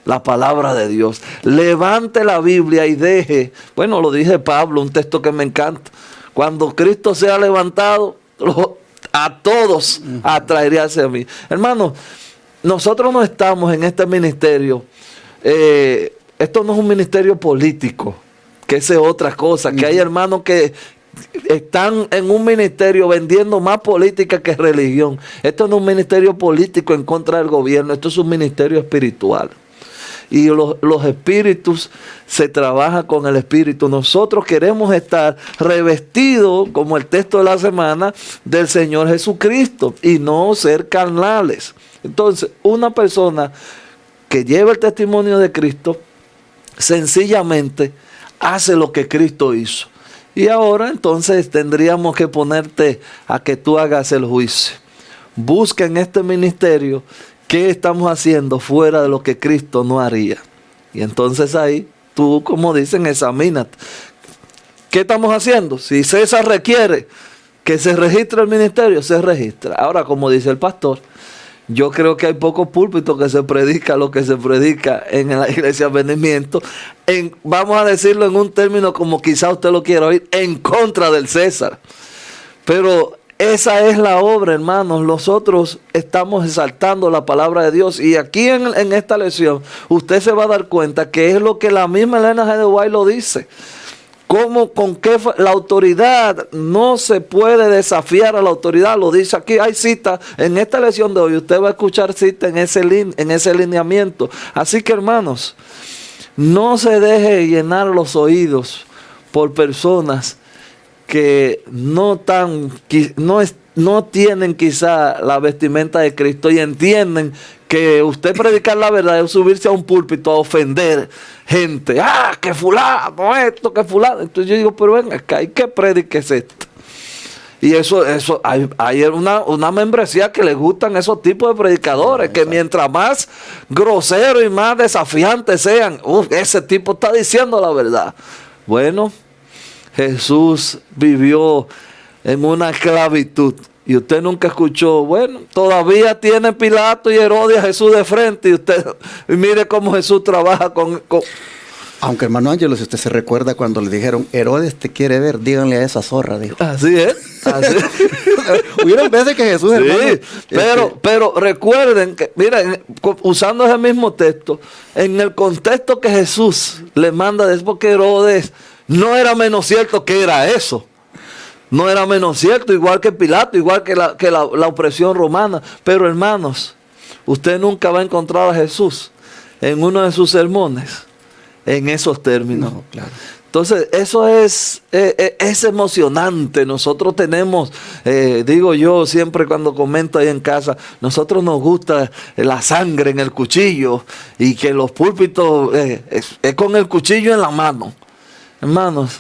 S2: la palabra de Dios. Levante la Biblia y deje, bueno, lo dice Pablo, un texto que me encanta. Cuando Cristo sea levantado, a todos atraeré hacia mí. Hermanos, nosotros no estamos en este ministerio. Esto no es un ministerio político, que esa es otra cosa. Que hay hermanos que están en un ministerio vendiendo más política que religión. Esto no es un ministerio político en contra del gobierno. Esto es un ministerio espiritual. Y los espíritus se trabaja con el espíritu. Nosotros queremos estar revestidos, como el texto de la semana, del Señor Jesucristo y no ser carnales. Entonces, una persona que lleva el testimonio de Cristo, sencillamente hace lo que Cristo hizo. Y ahora entonces tendríamos que ponerte a que tú hagas el juicio. Busca en este ministerio qué estamos haciendo fuera de lo que Cristo no haría. Y entonces ahí tú, como dicen, examínate. ¿Qué estamos haciendo? Si César requiere que se registre el ministerio, se registra. Ahora, como dice el pastor, yo creo que hay pocos púlpitos que se predica lo que se predica en la iglesia Venimiento, vamos a decirlo en un término como quizá usted lo quiera oír, en contra del César. Pero esa es la obra, hermanos. Nosotros estamos exaltando la palabra de Dios. Y aquí en esta lección, usted se va a dar cuenta que es lo que la misma Elena G. de White lo dice. Con qué la autoridad no se puede desafiar a la autoridad, lo dice aquí. Hay cita en esta lección de hoy, usted va a escuchar cita en ese lineamiento. Así que, hermanos, no se deje llenar los oídos por personas que no tienen quizá la vestimenta de Cristo y entienden que usted predicar la verdad es subirse a un púlpito a ofender gente. Que fulano esto, que fulano. Entonces yo digo, pero venga, ¿qué predica es esto? Y eso hay una membresía que le gustan esos tipos de predicadores, que mientras más groseros y más desafiantes sean, ese tipo está diciendo la verdad. Bueno, Jesús vivió en una esclavitud. Y usted nunca escuchó, bueno, todavía tiene Pilato y Herodes a Jesús de frente. Y mire cómo Jesús trabaja con...
S1: Aunque, hermano Ángelo, si usted se recuerda cuando le dijeron, Herodes te quiere ver, díganle a esa zorra, dijo.
S2: Así es.
S1: Hubieron veces que Jesús,
S2: sí,
S1: hermano...
S2: pero recuerden que, miren, usando ese mismo texto, en el contexto que Jesús le manda, es porque Herodes no era menos cierto que era eso. No era menos cierto, igual que Pilato, igual que la opresión romana. Pero, hermanos, usted nunca va a encontrar a Jesús en uno de sus sermones en esos términos.
S1: No, claro.
S2: Entonces, eso es emocionante. Nosotros tenemos, digo yo siempre cuando comento ahí en casa, nosotros nos gusta la sangre en el cuchillo y que los púlpitos es con el cuchillo en la mano. Hermanos,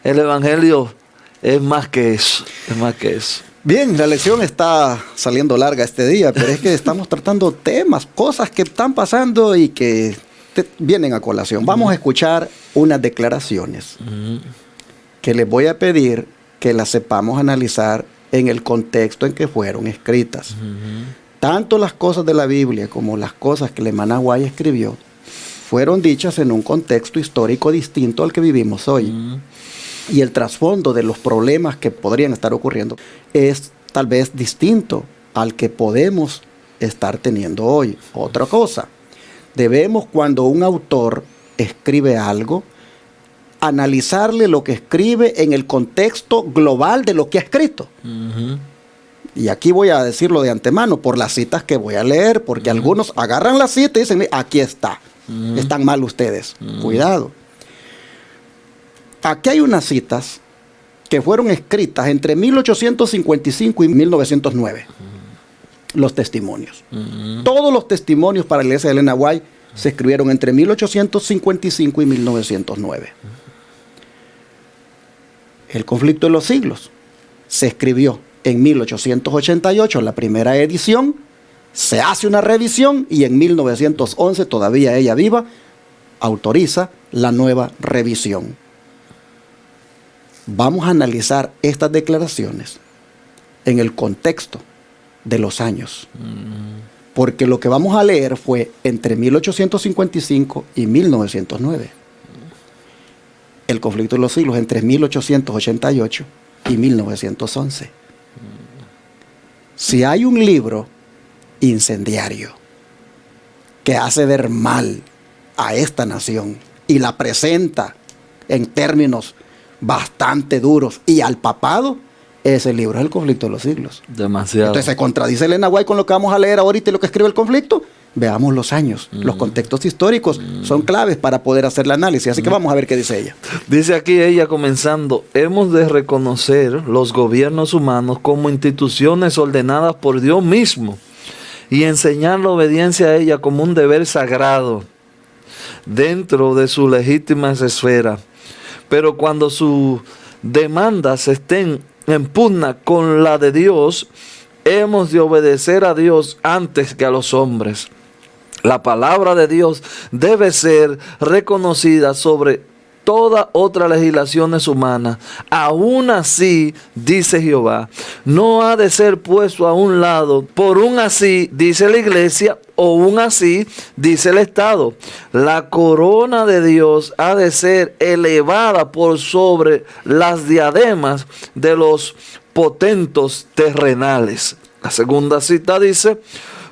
S2: el evangelio es más que eso, es más que eso.
S1: Bien, la lección está saliendo larga este día, pero es que estamos tratando temas, cosas que están pasando y que vienen a colación. Vamos a escuchar unas declaraciones que les voy a pedir que las sepamos analizar en el contexto en que fueron escritas. Tanto las cosas de la Biblia como las cosas que Elena White escribió fueron dichas en un contexto histórico distinto al que vivimos hoy. Y el trasfondo de los problemas que podrían estar ocurriendo es tal vez distinto al que podemos estar teniendo hoy. Otra cosa, debemos, cuando un autor escribe algo, analizarle lo que escribe en el contexto global de lo que ha escrito. Y aquí voy a decirlo de antemano por las citas que voy a leer, porque algunos agarran la cita y dicen, aquí está, están mal ustedes. Cuidado. Aquí hay unas citas que fueron escritas entre 1855 y 1909. Los testimonios. Todos los testimonios para la iglesia de Elena White se escribieron entre 1855 y 1909. El conflicto de los siglos se escribió en 1888, la primera edición. Se hace una revisión y en 1911, todavía ella viva, autoriza la nueva revisión. Vamos a analizar estas declaraciones en el contexto de los años. porque lo que vamos a leer fue entre 1855 y 1909. El conflicto de los siglos entre 1888 y 1911. Si hay un libro incendiario que hace ver mal a esta nación y la presenta en términos bastante duros y al papado, ese libro es El conflicto de los siglos.
S2: Demasiado.
S1: Entonces se contradice Elena White con lo que vamos a leer ahorita y lo que escribe el conflicto. Veamos los años, los contextos históricos son claves para poder hacer el análisis. Así que vamos a ver qué dice ella.
S2: Dice aquí ella comenzando: hemos de reconocer los gobiernos humanos como instituciones ordenadas por Dios mismo y enseñar la obediencia a ella como un deber sagrado dentro de sus legítimas esferas. Pero cuando sus demandas estén en pugna con la de Dios, hemos de obedecer a Dios antes que a los hombres. La palabra de Dios debe ser reconocida sobre toda otra legislación humana. Aún así, dice Jehová, no ha de ser puesto a un lado por un así, dice la iglesia, o un así, dice el Estado. La corona de Dios ha de ser elevada por sobre las diademas de los potentos terrenales. La segunda cita dice: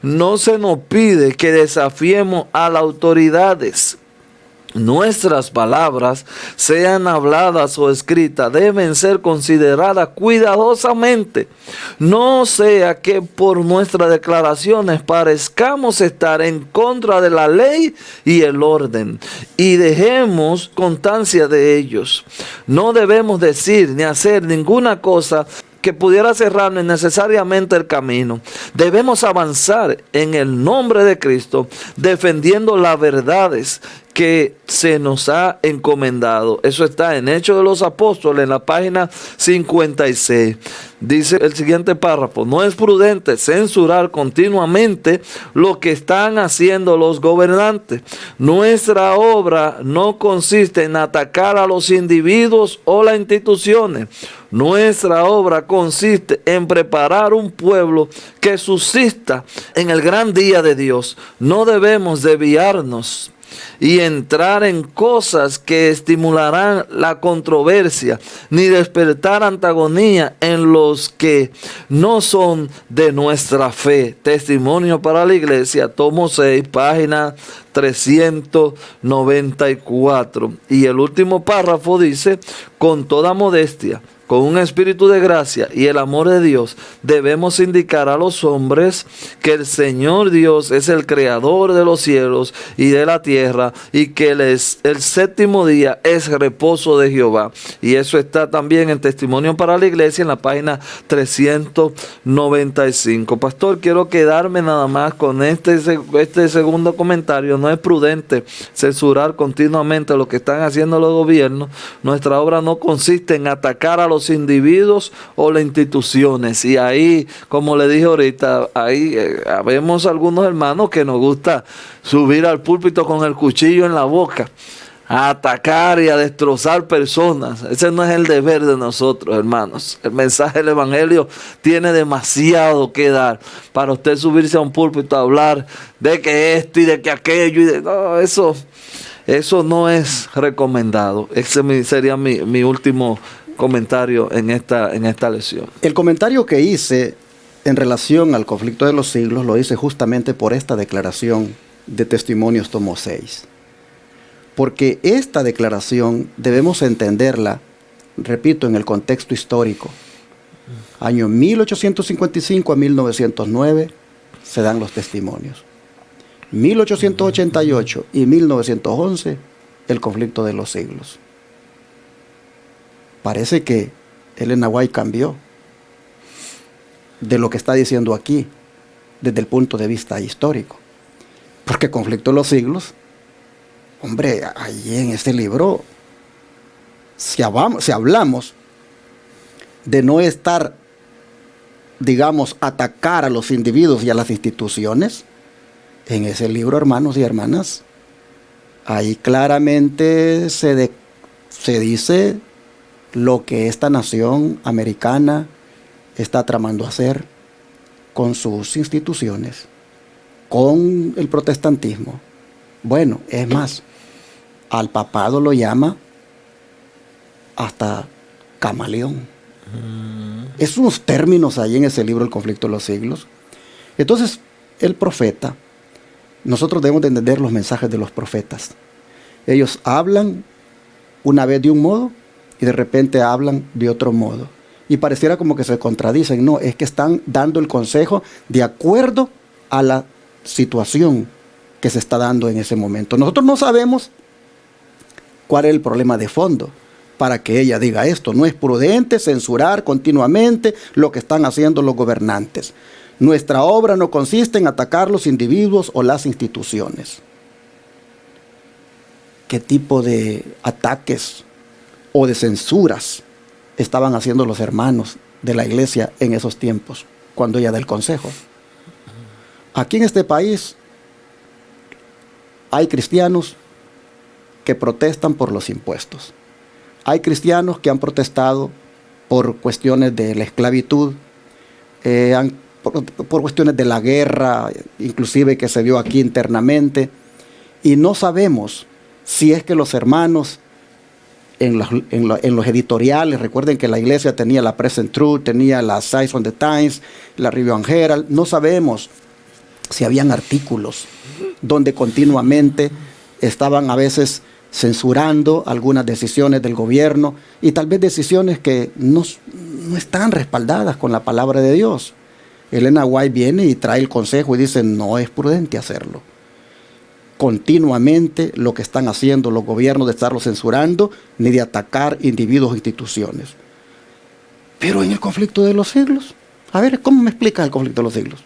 S2: no se nos pide que desafiemos a las autoridades. Nuestras palabras, sean habladas o escritas, deben ser consideradas cuidadosamente. No sea que por nuestras declaraciones parezcamos estar en contra de la ley y el orden, y dejemos constancia de ellos. No debemos decir ni hacer ninguna cosa que pudiera cerrarnos necesariamente el camino. Debemos avanzar en el nombre de Cristo, defendiendo las verdades que se nos ha encomendado. Eso está en Hechos de los Apóstoles, en la página 56. Dice el siguiente párrafo: no es prudente censurar continuamente lo que están haciendo los gobernantes. Nuestra obra no consiste en atacar a los individuos o las instituciones. Nuestra obra consiste en preparar un pueblo que subsista en el gran día de Dios. No debemos desviarnos y entrar en cosas que estimularán la controversia, ni despertar antagonía en los que no son de nuestra fe. Testimonio para la Iglesia, tomo 6, página 394. Y el último párrafo dice: con toda modestia, con un espíritu de gracia y el amor de Dios, debemos indicar a los hombres que el Señor Dios es el creador de los cielos y de la tierra, y que el séptimo día es reposo de Jehová. Y eso está también en Testimonio para la Iglesia, en la página 395. Pastor, quiero quedarme nada más con este segundo comentario. No es prudente censurar continuamente lo que están haciendo los gobiernos. Nuestra obra no consiste en atacar a los individuos o las instituciones. Y ahí, como le dije ahorita, ahí vemos algunos hermanos que nos gusta subir al púlpito con el cuchillo en la boca, a atacar y a destrozar personas. Ese no es el deber de nosotros, hermanos. El mensaje del Evangelio tiene demasiado que dar para usted subirse a un púlpito a hablar de que esto y de que aquello. No, eso no es recomendado. Ese sería mi último comentario en esta lección.
S1: El comentario que hice en relación al conflicto de los siglos lo hice justamente por esta declaración de Testimonios tomo 6. Porque esta declaración debemos entenderla, repito, en el contexto histórico. Año 1855 a 1909 se dan los testimonios. 1888 y 1911 el conflicto de los siglos. Parece que Elena White cambió de lo que está diciendo aquí desde el punto de vista histórico. Porque conflicto de los siglos, hombre, ahí en este libro, si hablamos de no estar, digamos, atacar a los individuos y a las instituciones, en ese libro, hermanos y hermanas, ahí claramente se dice lo que esta nación americana está tramando hacer con sus instituciones, con el protestantismo. Bueno, es más, al papado lo llama hasta camaleón. Es unos términos ahí en ese libro, El conflicto de los siglos. Entonces, el profeta, nosotros debemos de entender los mensajes de los profetas. Ellos hablan una vez de un modo y de repente hablan de otro modo. Y pareciera como que se contradicen. No, es que están dando el consejo de acuerdo a la situación que se está dando en ese momento. Nosotros no sabemos cuál es el problema de fondo para que ella diga esto. No es prudente censurar continuamente lo que están haciendo los gobernantes. Nuestra obra no consiste en atacar los individuos o las instituciones. ¿Qué tipo de ataques o de censuras estaban haciendo los hermanos de la iglesia en esos tiempos, cuando ella da el consejo? Aquí en este país hay cristianos que protestan por los impuestos. Hay cristianos que han protestado por cuestiones de la esclavitud, por cuestiones de la guerra, inclusive que se dio aquí internamente, y no sabemos si es que los hermanos en los editoriales, recuerden que la iglesia tenía la Present Truth, tenía la Size on the Times, la Review and Herald, no sabemos si habían artículos donde continuamente estaban a veces censurando algunas decisiones del gobierno y tal vez decisiones que no están respaldadas con la palabra de Dios. Elena White viene y trae el consejo y dice, no es prudente hacerlo. Continuamente lo que están haciendo los gobiernos de estarlo censurando, ni de atacar individuos o instituciones. Pero en el conflicto de los siglos, a ver, ¿cómo me explicas el conflicto de los siglos?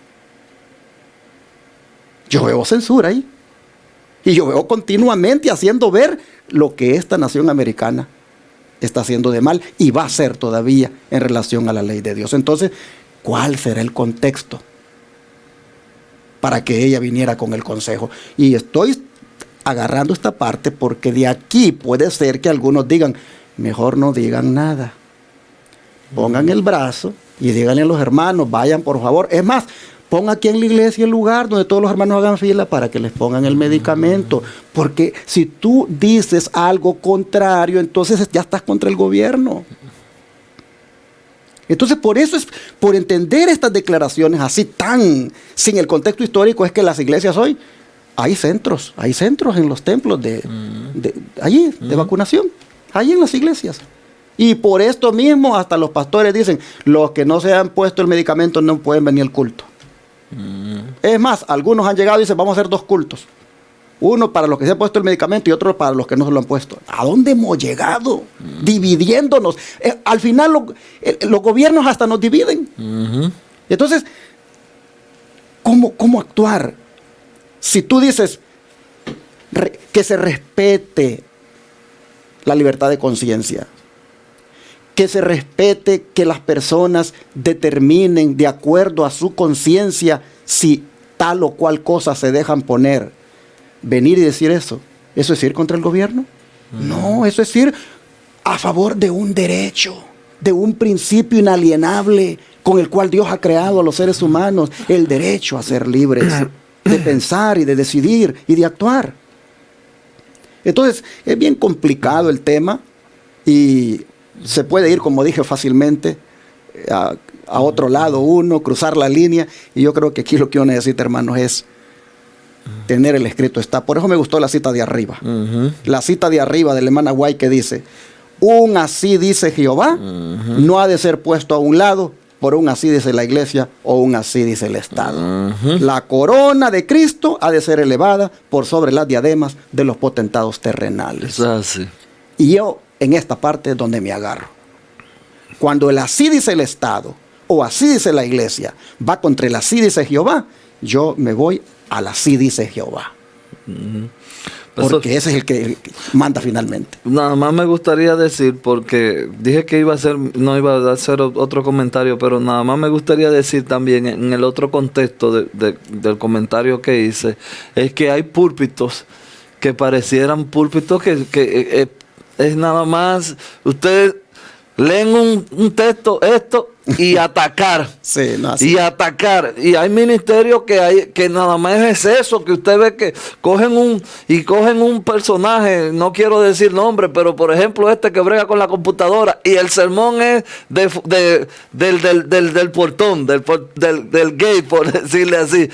S1: Yo veo censura ahí. Y yo veo continuamente haciendo ver lo que esta nación americana está haciendo de mal y va a hacer todavía en relación a la ley de Dios. Entonces, ¿cuál será el contexto para que ella viniera con el consejo? Y estoy agarrando esta parte porque de aquí puede ser que algunos digan, mejor no digan nada. Pongan el brazo y díganle a los hermanos, vayan por favor. Es más, pon aquí en la iglesia el lugar donde todos los hermanos hagan fila para que les pongan el medicamento. Porque si tú dices algo contrario, entonces ya estás contra el gobierno. Entonces, por eso es, por entender estas declaraciones así tan sin el contexto histórico, es que las iglesias hoy hay centros en los templos de vacunación, allí en las iglesias. Y por esto mismo hasta los pastores dicen, los que no se han puesto el medicamento no pueden venir al culto. Es más, algunos han llegado y dicen, vamos a hacer 2 cultos. Uno para los que se han puesto el medicamento y otro para los que no se lo han puesto. ¿A dónde hemos llegado? Dividiéndonos. Al final los gobiernos hasta nos dividen. Entonces, ¿cómo actuar? Si tú dices que se respete la libertad de conciencia, que se respete que las personas determinen de acuerdo a su conciencia si tal o cual cosa se dejan poner, venir y decir ¿eso es ir contra el gobierno? No, eso es ir a favor de un derecho, de un principio inalienable con el cual Dios ha creado a los seres humanos, el derecho a ser libres, de pensar y de decidir y de actuar. Entonces, es bien complicado el tema y se puede ir, como dije, fácilmente a otro lado uno, cruzar la línea, y yo creo que aquí lo que uno necesita, hermanos, es tener el escrito está. Por eso me gustó la cita de arriba. La cita de arriba de la hermana White que dice, un así dice Jehová, no ha de ser puesto a un lado, por un así dice la iglesia, o un así dice el Estado. La corona de Cristo ha de ser elevada por sobre las diademas de los potentados terrenales.
S2: Es así.
S1: Y yo en esta parte es donde me agarro. Cuando el así dice el Estado o así dice la iglesia va contra el así dice Jehová, yo me voy al así dice Jehová. Porque ese es el que manda finalmente. Nada
S2: más me gustaría decir, porque dije que no iba a hacer otro comentario, pero nada más me gustaría decir también en el otro contexto del comentario que hice, es que hay púlpitos que parecieran púlpitos que es nada más, usted leen un texto, esto, y atacar.
S1: Sí, no, así.
S2: Y atacar. Y hay ministerios que nada más es eso, que usted ve que cogen un personaje, no quiero decir nombre, pero por ejemplo este que brega con la computadora, y el sermón es del portón, del gate, por decirle así.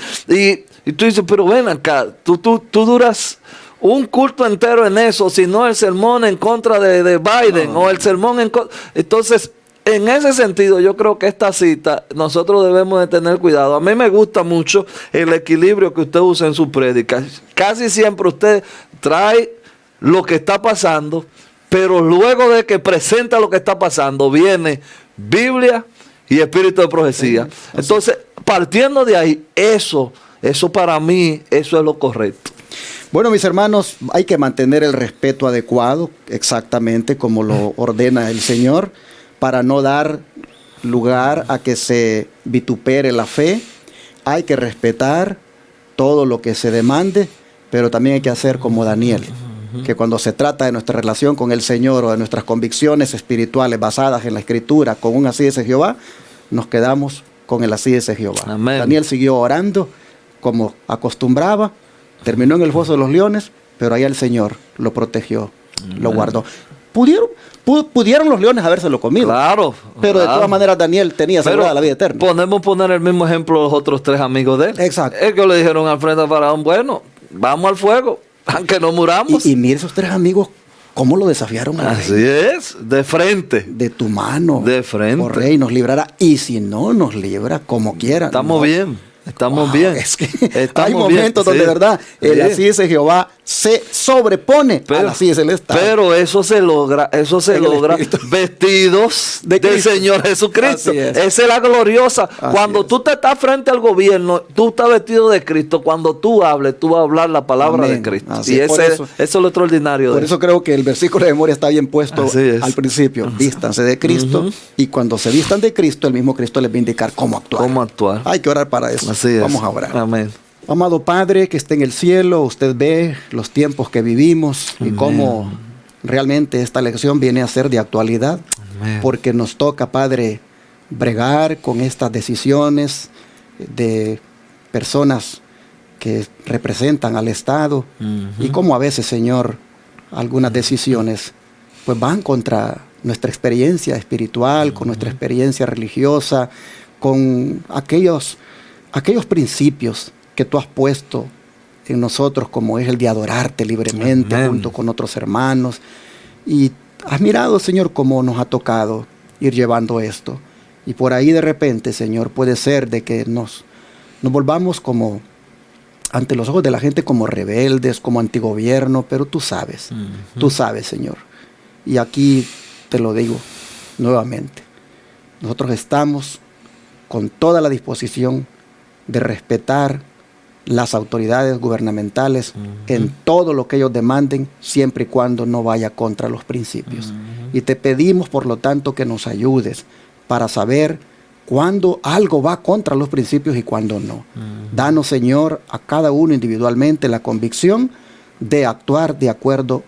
S2: Y tú dices, pero ven acá, tú duras un culto entero en eso, si no el sermón en contra de Biden, o el sermón en contra. Entonces, en ese sentido, yo creo que esta cita nosotros debemos de tener cuidado. A mí me gusta mucho el equilibrio que usted usa en su prédica. Casi siempre usted trae lo que está pasando, pero luego de que presenta lo que está pasando, viene Biblia y espíritu de profecía. Entonces, partiendo de ahí, eso para mí, eso es lo correcto.
S1: Bueno, mis hermanos, hay que mantener el respeto adecuado, exactamente como lo ordena el Señor, para no dar lugar a que se vitupere la fe. Hay que respetar todo lo que se demande, pero también hay que hacer como Daniel, que cuando se trata de nuestra relación con el Señor o de nuestras convicciones espirituales basadas en la Escritura, con un así dice Jehová, nos quedamos con el así dice Jehová.
S2: Amén.
S1: Daniel siguió orando como acostumbraba, terminó en el foso de los leones, pero allá el Señor lo protegió, lo guardó. Pudieron los leones habérselo comido.
S2: Claro.
S1: Pero de todas maneras Daniel tenía asegurada la vida eterna.
S2: Podemos poner el mismo ejemplo de los otros 3 amigos de él.
S1: Exacto.
S2: Es que le dijeron al frente a Faraón, bueno, vamos al fuego, aunque no muramos.
S1: Y mire esos 3 amigos, cómo lo desafiaron al
S2: Así
S1: rey.
S2: es, de frente.
S1: De tu mano.
S2: De frente.
S1: Oh rey, nos librará. Y si no nos libra, como quiera.
S2: Estamos
S1: no.
S2: bien. Estamos
S1: Wow,
S2: bien.
S1: Es que
S2: Estamos
S1: hay momentos
S2: bien,
S1: donde,
S2: sí.
S1: verdad, el
S2: Sí.
S1: así dice Jehová se sobrepone al así es el Estado.
S2: Pero eso se logra
S1: En el Espíritu.
S2: vestidos
S1: De
S2: del
S1: Cristo.
S2: Señor Jesucristo.
S1: Así es.
S2: Esa es la gloriosa. Cuando
S1: es.
S2: tú te estás frente al gobierno, tú estás vestido de Cristo. Cuando tú hables, tú vas a hablar la palabra
S1: Amén.
S2: de Cristo.
S1: Así
S2: Y
S1: es. Por
S2: eso es lo extraordinario.
S1: Por
S2: de
S1: eso creo que el versículo de memoria está bien puesto
S2: Así es.
S1: al principio. Vístanse de Cristo. Y cuando se vistan de Cristo, el mismo Cristo les va a indicar cómo actuar.
S2: ¿Cómo actuar?
S1: Hay que orar para eso.
S2: Así es.
S1: Vamos a orar.
S2: Amén.
S1: Amado Padre que esté en el cielo, usted ve los tiempos que vivimos y cómo realmente esta lección viene a ser de actualidad.
S2: Amén.
S1: Porque nos toca, Padre, bregar con estas decisiones de personas que representan al Estado y cómo a veces, Señor, algunas decisiones pues van contra nuestra experiencia espiritual, con nuestra experiencia religiosa, con aquellos principios que tú has puesto en nosotros, como es el de adorarte libremente junto con otros hermanos. Y has mirado, Señor, cómo nos ha tocado ir llevando esto. Y por ahí de repente, Señor, puede ser de que nos volvamos como ante los ojos de la gente como rebeldes, como antigobierno, pero tú sabes, Señor. Y aquí te lo digo nuevamente. Nosotros estamos con toda la disposición de respetar las autoridades gubernamentales en todo lo que ellos demanden, siempre y cuando no vaya contra los principios. Y te pedimos, por lo tanto, que nos ayudes para saber cuándo algo va contra los principios y cuándo no. Danos, Señor, a cada uno individualmente la convicción de actuar de acuerdo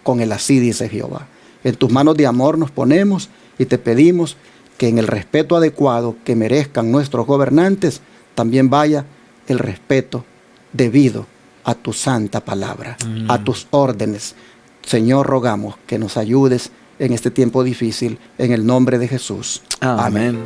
S1: con el así dice Jehová. En tus manos de amor nos ponemos y te pedimos que en el respeto adecuado que merezcan nuestros gobernantes, también vaya el respeto debido a tu santa palabra, a tus órdenes. Señor, rogamos que nos ayudes en este tiempo difícil, en el nombre de Jesús.
S2: Amén.